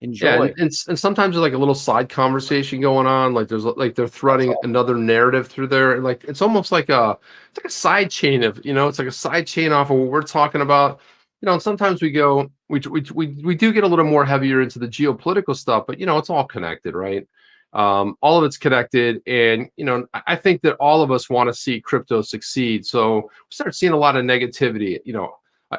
Enjoy. Yeah, and sometimes there's like a little side conversation going on. Like they're threading another narrative through there. Like it's almost like a side chain of, it's like a side chain off of what we're talking about. And sometimes we do get a little more heavier into the geopolitical stuff, but it's all connected, right? All of it's connected, and I think that all of us want to see crypto succeed. So we start seeing a lot of negativity.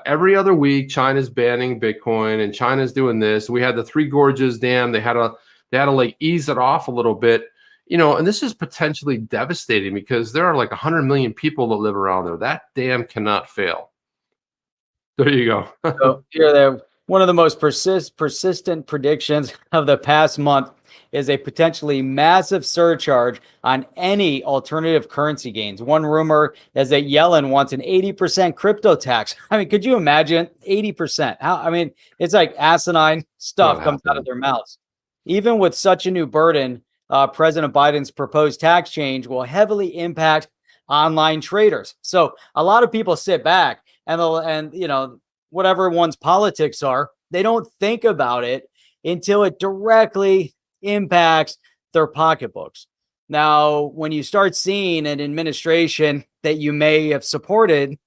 Every other week, China's banning Bitcoin, and China's doing this. We had the Three Gorges Dam. They had to like ease it off a little bit. And this is potentially devastating because there are like 100 million people that live around there. That dam cannot fail. There you go. So here there. One of the most persistent predictions of the past month is a potentially massive surcharge on any alternative currency gains. One rumor is that Yellen wants an 80% crypto tax. I mean, could you imagine 80%? It's like asinine stuff comes out of their mouths. Even with such a new burden, President Biden's proposed tax change will heavily impact online traders. So a lot of people sit back and whatever one's politics are, they don't think about it until it directly impacts their pocketbooks. Now, when you start seeing an administration that you may have supported,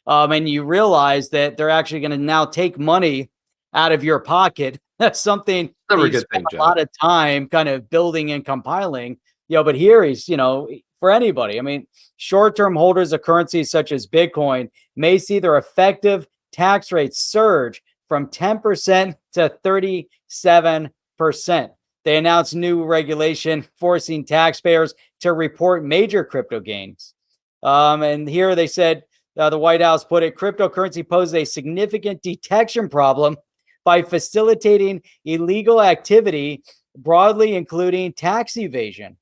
and you realize that they're actually going to now take money out of your pocket. That's something Never a he good spent thing, a Jeff. lot of time kind of building and compiling. But here he's, for anybody, I mean, short-term holders of currencies such as Bitcoin may see their effective tax rates surge from 10% to 37%. They announced new regulation forcing taxpayers to report major crypto gains. And here they said, the White House put it, cryptocurrency poses a significant detection problem by facilitating illegal activity, broadly including tax evasion.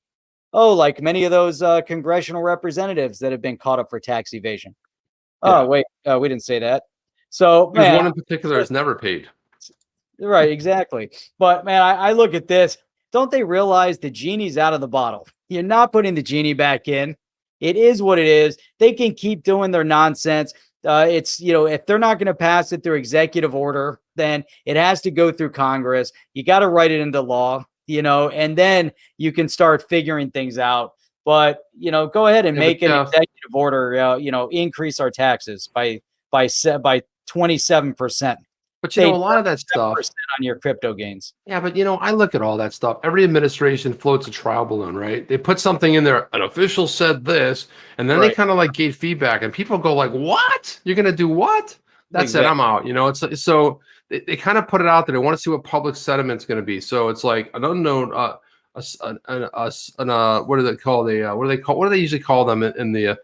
Oh, like many of those congressional representatives that have been caught up for tax evasion. Yeah. Oh, wait, we didn't say that. So, There's man, one in particular that's never paid. right, exactly. But man, I look at this. Don't they realize the genie's out of the bottle? You're not putting the genie back in. It is what it is. They can keep doing their nonsense. It's, if they're not going to pass it through executive order, then it has to go through Congress. You got to write it into law, and then you can start figuring things out. But, go ahead and make an executive order, increase our taxes by 27%. But a lot of that stuff on your crypto gains. Yeah, but I look at all that stuff. Every administration floats a trial balloon, right? They put something in there, an official said this, and then they kind of like gave feedback, and people go like, "What? You're gonna do what?" That's it. I'm out. It's so they kind of put it out there. They want to see what public sentiment's going to be. So it's like an unknown, what do they call what do they usually call them in the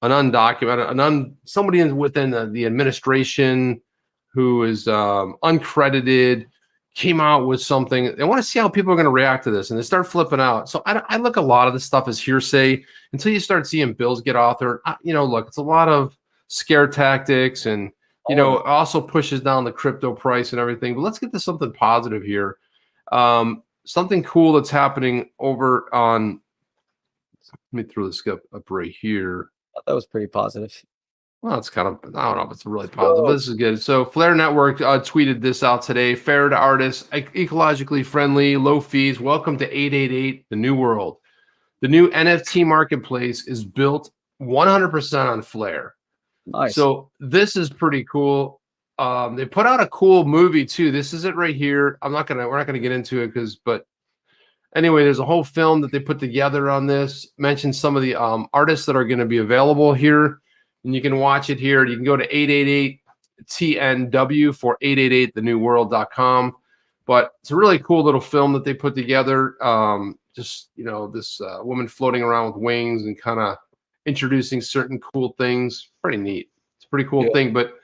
an undocumented, somebody within the administration who is uncredited, came out with something. They want to see how people are going to react to this, and they start flipping out. So I look a lot of this stuff as hearsay until you start seeing bills get authored. Look, it's a lot of scare tactics, and it also pushes down the crypto price and everything. But let's get to something positive here. Something cool that's happening over on. Let me throw this up right here. That was pretty positive. Well, it's kind of, I don't know if it's really positive, but this is good. So Flare Network tweeted this out today. Fair to artists, ecologically friendly, low fees. Welcome to 888, the new world. The new NFT marketplace is built 100% on Flare. Nice. So this is pretty cool. They put out a cool movie too. This is it right here. We're not gonna get into it but anyway, there's a whole film that they put together on this. Mention some of the artists that are going to be available here. And you can watch it here. You can go to 888-TNW for 888thenewworld.com. But it's a really cool little film that they put together. This woman floating around with wings and kind of introducing certain cool things. Pretty neat. It's a pretty cool thing. But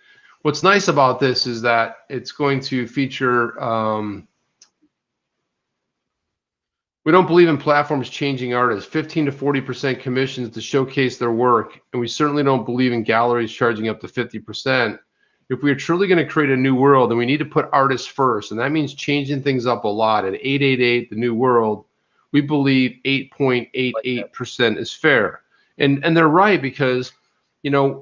what's nice about this is that it's going to feature we don't believe in platforms changing artists, 15 to 40% commissions to showcase their work. And we certainly don't believe in galleries charging up to 50%. If we are truly going to create a new world, then we need to put artists first. And that means changing things up a lot. At 888, the new world, we believe 8.88% is fair. And they're right because,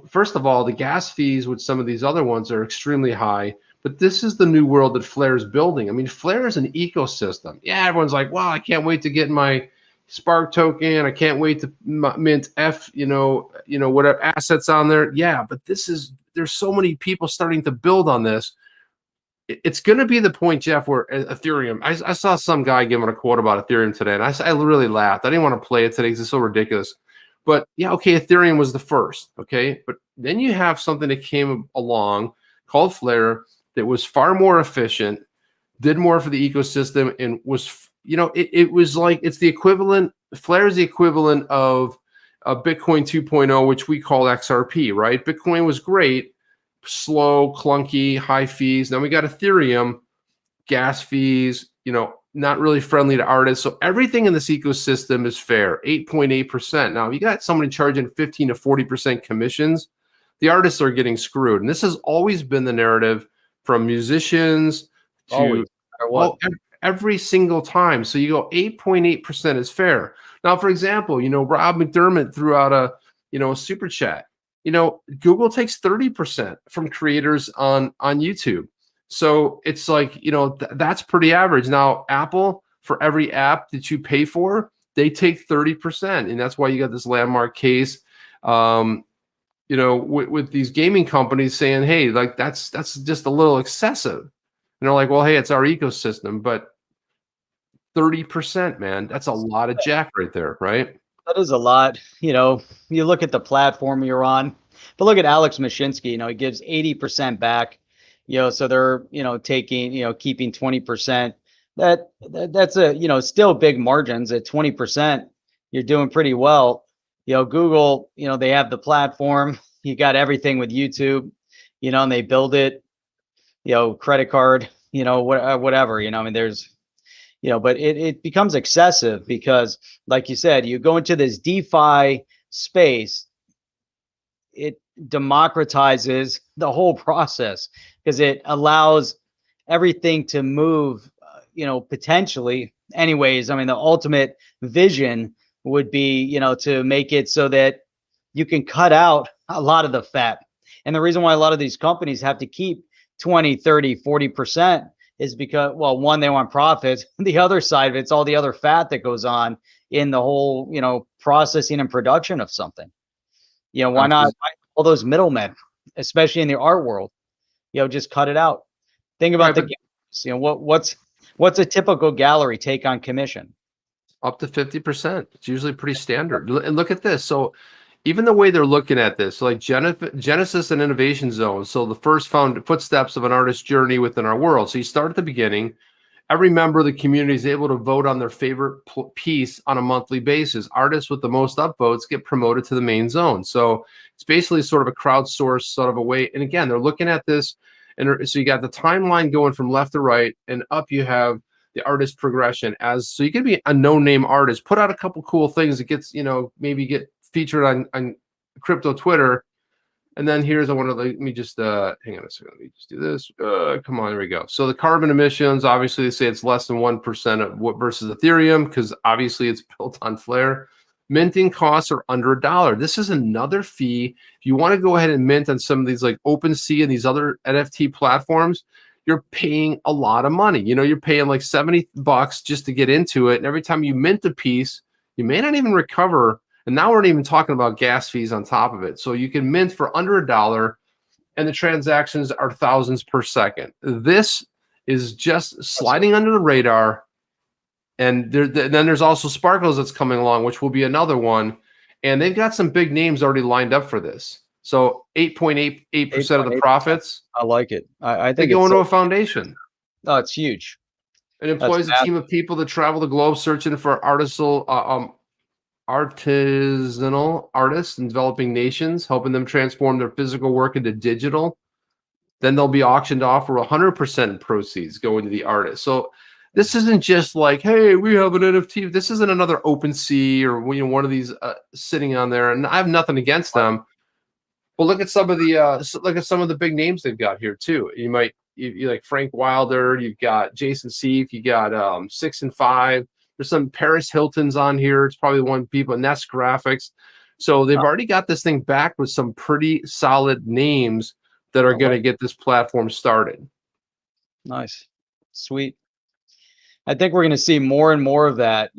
first of all, the gas fees with some of these other ones are extremely high. But this is the new world that Flare is building. I mean, Flare is an ecosystem. Yeah, everyone's like, wow, I can't wait to get my Spark token. I can't wait to mint whatever assets on there. Yeah, but there's so many people starting to build on this. It's going to be the point, Jeff, where Ethereum, I saw some guy giving a quote about Ethereum today, and I really laughed. I didn't want to play it today because it's so ridiculous. But yeah, okay, Ethereum was the first, okay? But then you have something that came along called Flare, that was far more efficient, did more for the ecosystem, and was, it was like, it's the equivalent, Flare is the equivalent of Bitcoin 2.0, which we call XRP, right? Bitcoin was great, slow, clunky, high fees. Now we got Ethereum, gas fees, not really friendly to artists. So everything in this ecosystem is fair, 8.8%. Now, if you got somebody charging 15 to 40% commissions, the artists are getting screwed. And this has always been the narrative from musicians to every single time. So you go 8.8% is fair. Now, for example, Rob McDermott threw out a super chat. Google takes 30% from creators on YouTube. So it's like, that's pretty average. Now, Apple, for every app that you pay for, they take 30%. And that's why you got this landmark case. you know, with these gaming companies saying, hey, like that's just a little excessive. And they're like, well, hey, it's our ecosystem, but 30%, man, that's a lot of jack right there, right? That is a lot. You look at the platform you're on, but look at Alex Mashinsky. He gives 80% back. So they're taking keeping 20%. That's a still big margins at 20%. You're doing pretty well. Google. They have the platform. You got everything with YouTube. And they build it. Credit card. Whatever. I mean, there's. But it becomes excessive because, like you said, you go into this DeFi space, it democratizes the whole process because it allows everything to move, potentially. Anyways, I mean, the ultimate vision would be, to make it so that you can cut out a lot of the fat. And the reason why a lot of these companies have to keep 20, 30, 40% is because, well, one, they want profits. The other side of it's all the other fat that goes on in the whole, processing and production of something. Why not all those middlemen, especially in the art world, just cut it out. Think about the galleries. What's a typical gallery take on commission? Up to 50%. It's usually pretty standard. And look at this. So even the way they're looking at this, so like Genesis and Innovation Zone. So the first footsteps of an artist's journey within our world. So you start at the beginning. Every member of the community is able to vote on their favorite piece on a monthly basis. Artists with the most upvotes get promoted to the main zone. So it's basically sort of a crowdsourced sort of a way. And again, they're looking at this. And so you got the timeline going from left to right, and up you have the artist progression. So you could be a no-name artist, put out a couple cool things that gets, maybe get featured on crypto Twitter. And then let me just hang on a second. Let me just do this. Come on, there we go. So the carbon emissions, obviously they say it's less than 1% of what versus Ethereum, because obviously it's built on Flare. Minting costs are under $1. This is another fee. If you want to go ahead and mint on some of these like OpenSea and these other NFT platforms, you're paying a lot of money. You're paying like $70 just to get into it. And every time you mint a piece, you may not even recover. And now we're not even talking about gas fees on top of it. So you can mint for under $1, and the transactions are thousands per second. This is just sliding under the radar. And then there's also Sparkles that's coming along, which will be another one. And they've got some big names already lined up for this. So 8.88% of the profits. I like it. I think they go into a foundation. Oh, it's huge. It employs a team of people that travel the globe searching for artisanal artists in developing nations, helping them transform their physical work into digital. Then they'll be auctioned off where 100% proceeds go into the artist. So this isn't just like, hey, we have an NFT. This isn't another OpenSea or one of these sitting on there. And I have nothing against them. But look at some of the big names they've got here too. You like Frank Wilder. You've got Jason Seif. You got 6 and 5. There's some Paris Hilton's on here. It's probably one people, Nest Graphics. So they've already got this thing back with some pretty solid names that are going to get this platform started. Nice. Sweet. I think we're going to see more and more of that,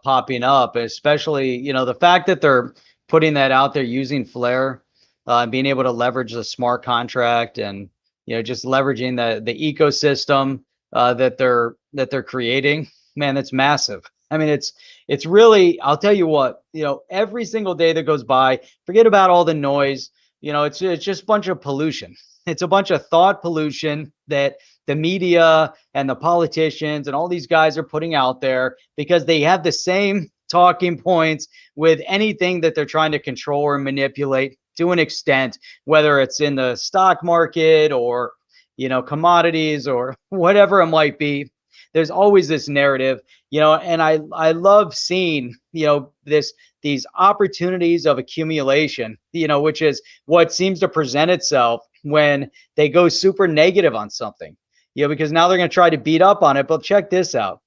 popping up, especially, the fact that they're putting that out there using Flare, and being able to leverage the smart contract and, just leveraging the ecosystem that they're creating. Man, that's massive. I mean, it's really, I'll tell you what, every single day that goes by, forget about all the noise, it's just a bunch of pollution. It's a bunch of thought pollution that the media and the politicians and all these guys are putting out there because they have the same talking points with anything that they're trying to control or manipulate to an extent, whether it's in the stock market or, commodities or whatever it might be. There's always this narrative, and I love seeing, these opportunities of accumulation, which is what seems to present itself when they go super negative on something, because now they're going to try to beat up on it. But check this out.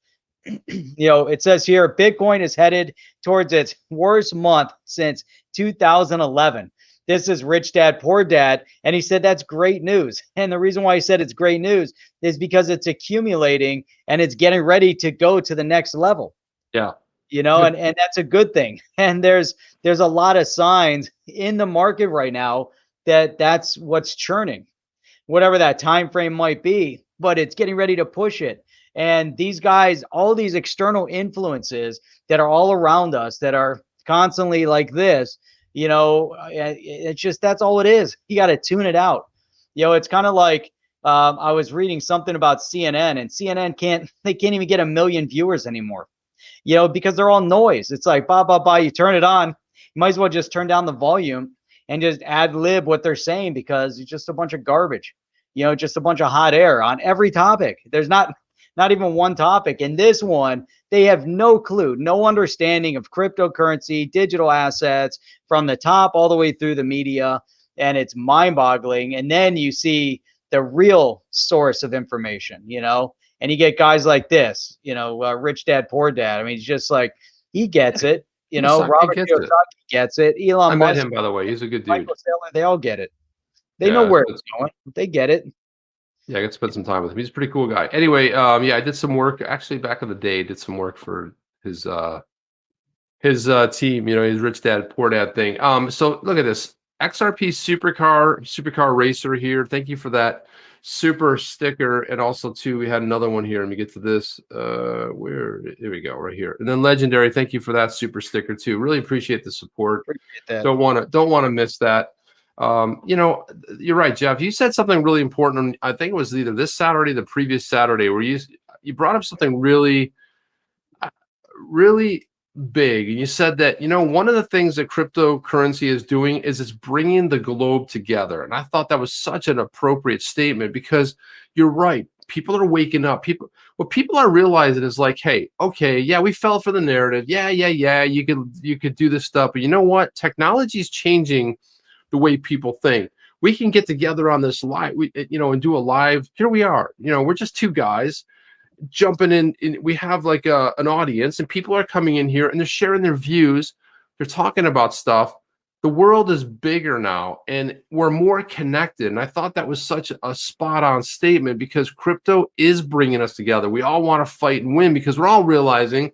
It says here, Bitcoin is headed towards its worst month since 2011. This is Rich Dad, Poor Dad. And he said, that's great news. And the reason why he said it's great news is because it's accumulating and it's getting ready to go to the next level. Yeah. And that's a good thing. And there's a lot of signs in the market right now that's what's churning, whatever that time frame might be, but it's getting ready to push it. And these guys, all these external influences that are all around us that are constantly like this, it's just, that's all it is. You got to tune it out. It's kind of like, I was reading something about CNN, and CNN can't even get 1 million viewers anymore, because they're all noise. It's like, you turn it on, you might as well just turn down the volume and just ad lib what they're saying, because it's just a bunch of garbage, just a bunch of hot air on every topic. There's not even one topic. And this one, they have no clue, no understanding of cryptocurrency, digital assets, from the top all the way through the media. And it's mind boggling. And then you see the real source of information, and you get guys like this, Rich Dad, Poor Dad. I mean, he's just like, he gets it. Robert Kiyosaki gets it. Elon Musk, I met him, by the way. He's a good dude. Michael Saylor, they all get it. They know where it's going. They get it. Yeah, I got to spend some time with him. He's a pretty cool guy. Anyway, I did some work actually back in the day. Did some work for his team. His Rich Dad Poor Dad thing. So look at this XRP supercar racer here. Thank you for that super sticker. And also too, we had another one here. Let me get to this. Here we go, right here. And then Legendary. Thank you for that super sticker too. Really appreciate the support. Appreciate that. Don't want to miss that. You're right, Jeff. You said something really important. I think it was either this Saturday or the previous Saturday, where you brought up something really, really big. And you said that, one of the things that cryptocurrency is doing is it's bringing the globe together. And I thought that was such an appropriate statement, because you're right. People are waking up. What people are realizing is like, hey, okay, yeah, we fell for the narrative. Yeah. You could do this stuff, but you know what? Technology is changing the way people think. We can get together on this live, and do a live. Here we are. We're just two guys jumping in. We have like an audience, and people are coming in here and they're sharing their views. They're talking about stuff. The world is bigger now, and we're more connected. And I thought that was such a spot-on statement, because crypto is bringing us together. We all want to fight and win, because we're all realizing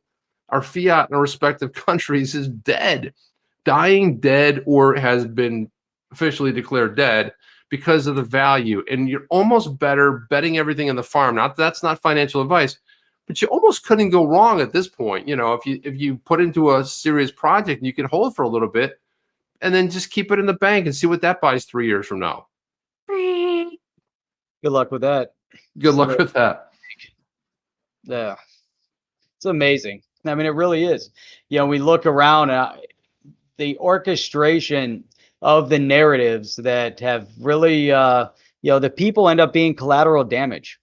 our fiat in our respective countries is dying dead, or has been officially declared dead because of the value. And you're almost better betting everything on the farm. That's not financial advice, but you almost couldn't go wrong at this point. If you put into a serious project, you can hold for a little bit and then just keep it in the bank and see what that buys 3 years from now. Good luck with that. Good luck with that. Yeah. It's amazing. I mean, it really is. We look around, the orchestration of the narratives that have really, the people end up being collateral damage.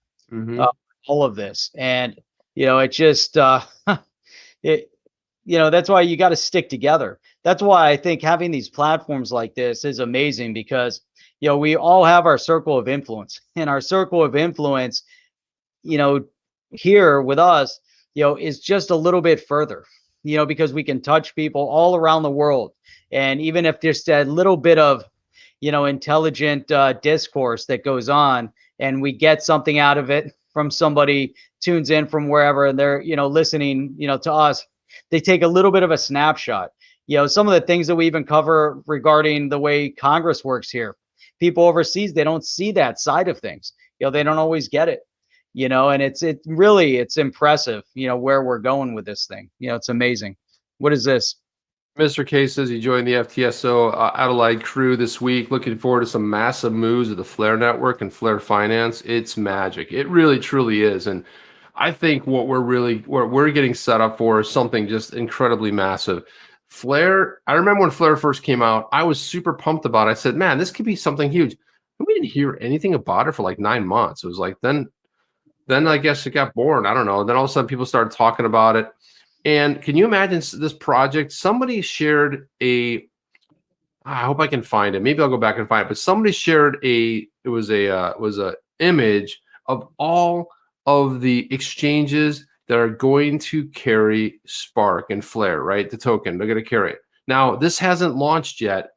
All of this, and it just, that's why you got to stick together. That's why I think having these platforms like this is amazing, because we all have our circle of influence, and our circle of influence, here with us, is just a little bit further, because we can touch people all around the world. And even if there's a little bit of, intelligent discourse that goes on, and we get something out of it from somebody tunes in from wherever, and they're, listening, to us, they take a little bit of a snapshot. Some of the things that we even cover regarding the way Congress works here, people overseas, they don't see that side of things. They don't always get it, and it's impressive, where we're going with this thing. It's amazing. What is this? Mr. K says he joined the FTSO Adelaide crew this week. Looking forward to some massive moves of the Flare network and Flare Finance. It's magic. It really, truly is. And I think what we're getting set up for is something just incredibly massive. Flare, I remember when Flare first came out, I was super pumped about it. I said, man, this could be something huge. And we didn't hear anything about it for like 9 months. It was like, then I guess it got boring. I don't know. Then all of a sudden people started talking about it. And can you imagine this project? Somebody shared I hope I can find it. Maybe I'll go back and find it. But somebody shared it was a image of all of the exchanges that are going to carry Spark and Flare, right? The token, they're going to carry it. Now, this hasn't launched yet,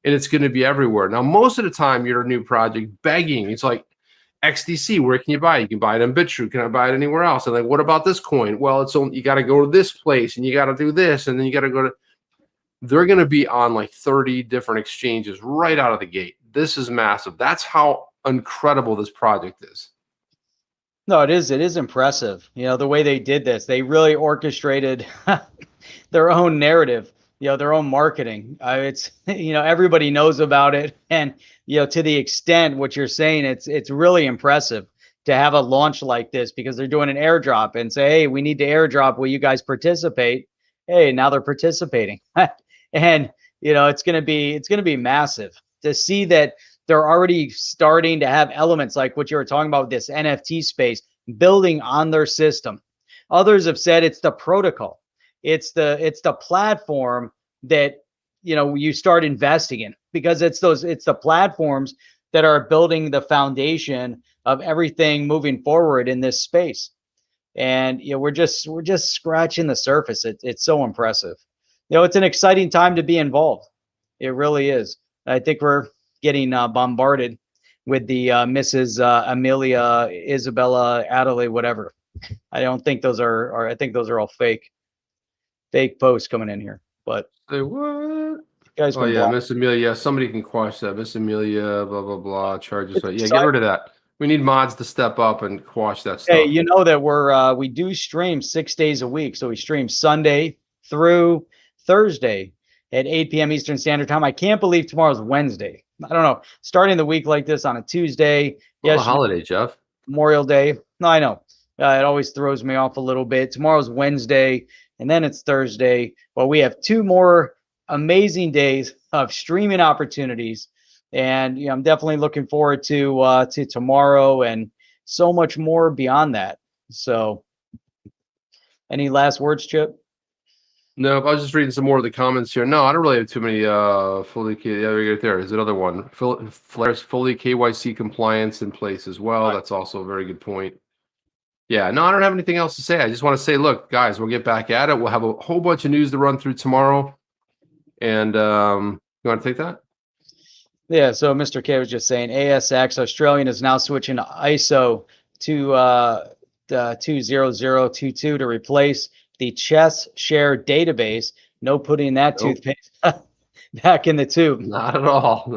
and it's going to be everywhere. Now, most of the time, you're a new project begging. It's like, XDC, where can you buy it? You can buy it on BitTrue. Can I buy it anywhere else? And like, what about this coin? Well, it's only, you got to go to this place, and you got to do this, and then you got to go to. they're going to be on like 30 different exchanges right out of the gate. This is massive. That's how incredible this project is. No, it is. It is impressive. You know, the way they did this, they really orchestrated their own narrative, you know, their own marketing. It's, you know, everybody knows about it. And, you know, to the extent what you're saying, it's really impressive to have a launch like this, because they're doing an airdrop and say, hey, we need to airdrop. Will you guys participate? Hey, now they're participating. And, you know, it's going to be massive to see that they're already starting to have elements like what you were talking about with this NFT space building on their system. Others have said it's the protocol. It's the platform that, you know, you start investing in, because it's the platforms that are building the foundation of everything moving forward in this space. And, you know, we're just scratching the surface. It's so impressive. You know, it's an exciting time to be involved. It really is. I think we're getting bombarded with the Mrs. Amelia, Isabella, Adelaide, whatever. I don't think those are I think those are all fake posts coming in here. But Say what? you guys Oh can yeah, block. Miss Amelia. Somebody can quash that. Miss Amelia, blah blah blah. Charges. It's Yeah, get rid of that. We need mods to step up and quash that stuff. Hey, you know that we do stream 6 days a week. So we stream Sunday through Thursday at 8 p.m. Eastern Standard Time. I can't believe tomorrow's Wednesday. I don't know. Starting the week like this on a Tuesday. Well, Yes, holiday, Jeff. Memorial Day. No, I know. It always throws me off a little bit. Tomorrow's Wednesday, and then it's Thursday. Well, we have 2 more amazing days of streaming opportunities, and, you know, I'm definitely looking forward to tomorrow and so much more beyond that. So, any last words, Chip? No, I was just reading some more of the comments here. No, I don't really have too many fully right there. There's another one. Flair's fully KYC compliance in place as well. That's also a very good point. Yeah, no, I don't have anything else to say. I just want to say, look, guys, we'll get back at it. We'll have a whole bunch of news to run through tomorrow. And you want to take that? Yeah, so Mr. K was just saying ASX Australian is now switching to ISO to 20022 to replace the chess share database. No putting that toothpaste back in the tube. Not at all.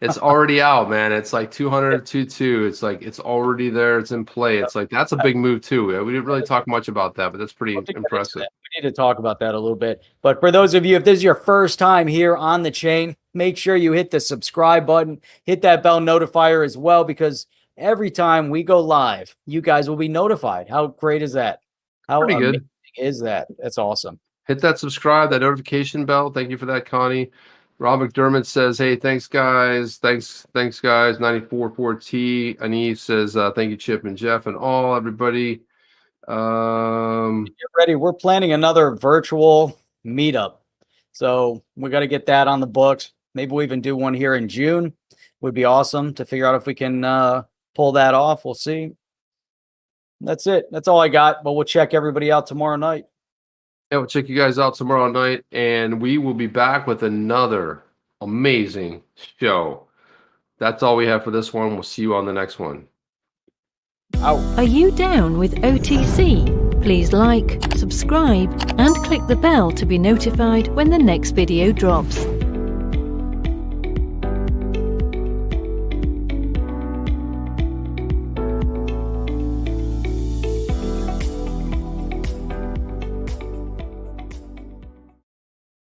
It's already out, man. It's like 200.22. It's like it's already there. It's in play. It's like that's a big move too. We didn't really talk much about that, but that's pretty impressive. We need to talk about that a little bit. But for those of you, if this is your first time here on the chain, make sure you hit the subscribe button, hit that bell notifier as well, because every time we go live, you guys will be notified. How great is that? How Pretty amazing good. is that? That's awesome. Hit that subscribe, that notification bell. Thank you for that, Connie. Rob McDermott says, hey, thanks, guys. Thanks, guys. 944T. Anise says, thank you, Chip and Jeff and all, everybody. Get ready. We're planning another virtual meetup. So we got to get that on the books. Maybe we'll even do one here in June. Would be awesome to figure out if we can pull that off. We'll see. That's it. That's all I got. But we'll check everybody out tomorrow night. Yeah, we'll check you guys out tomorrow night, and we will be back with another amazing show. That's all we have for this one. We'll see you on the next one. Out. Are you down with OTC? Please like, subscribe, and click the bell to be notified when the next video drops.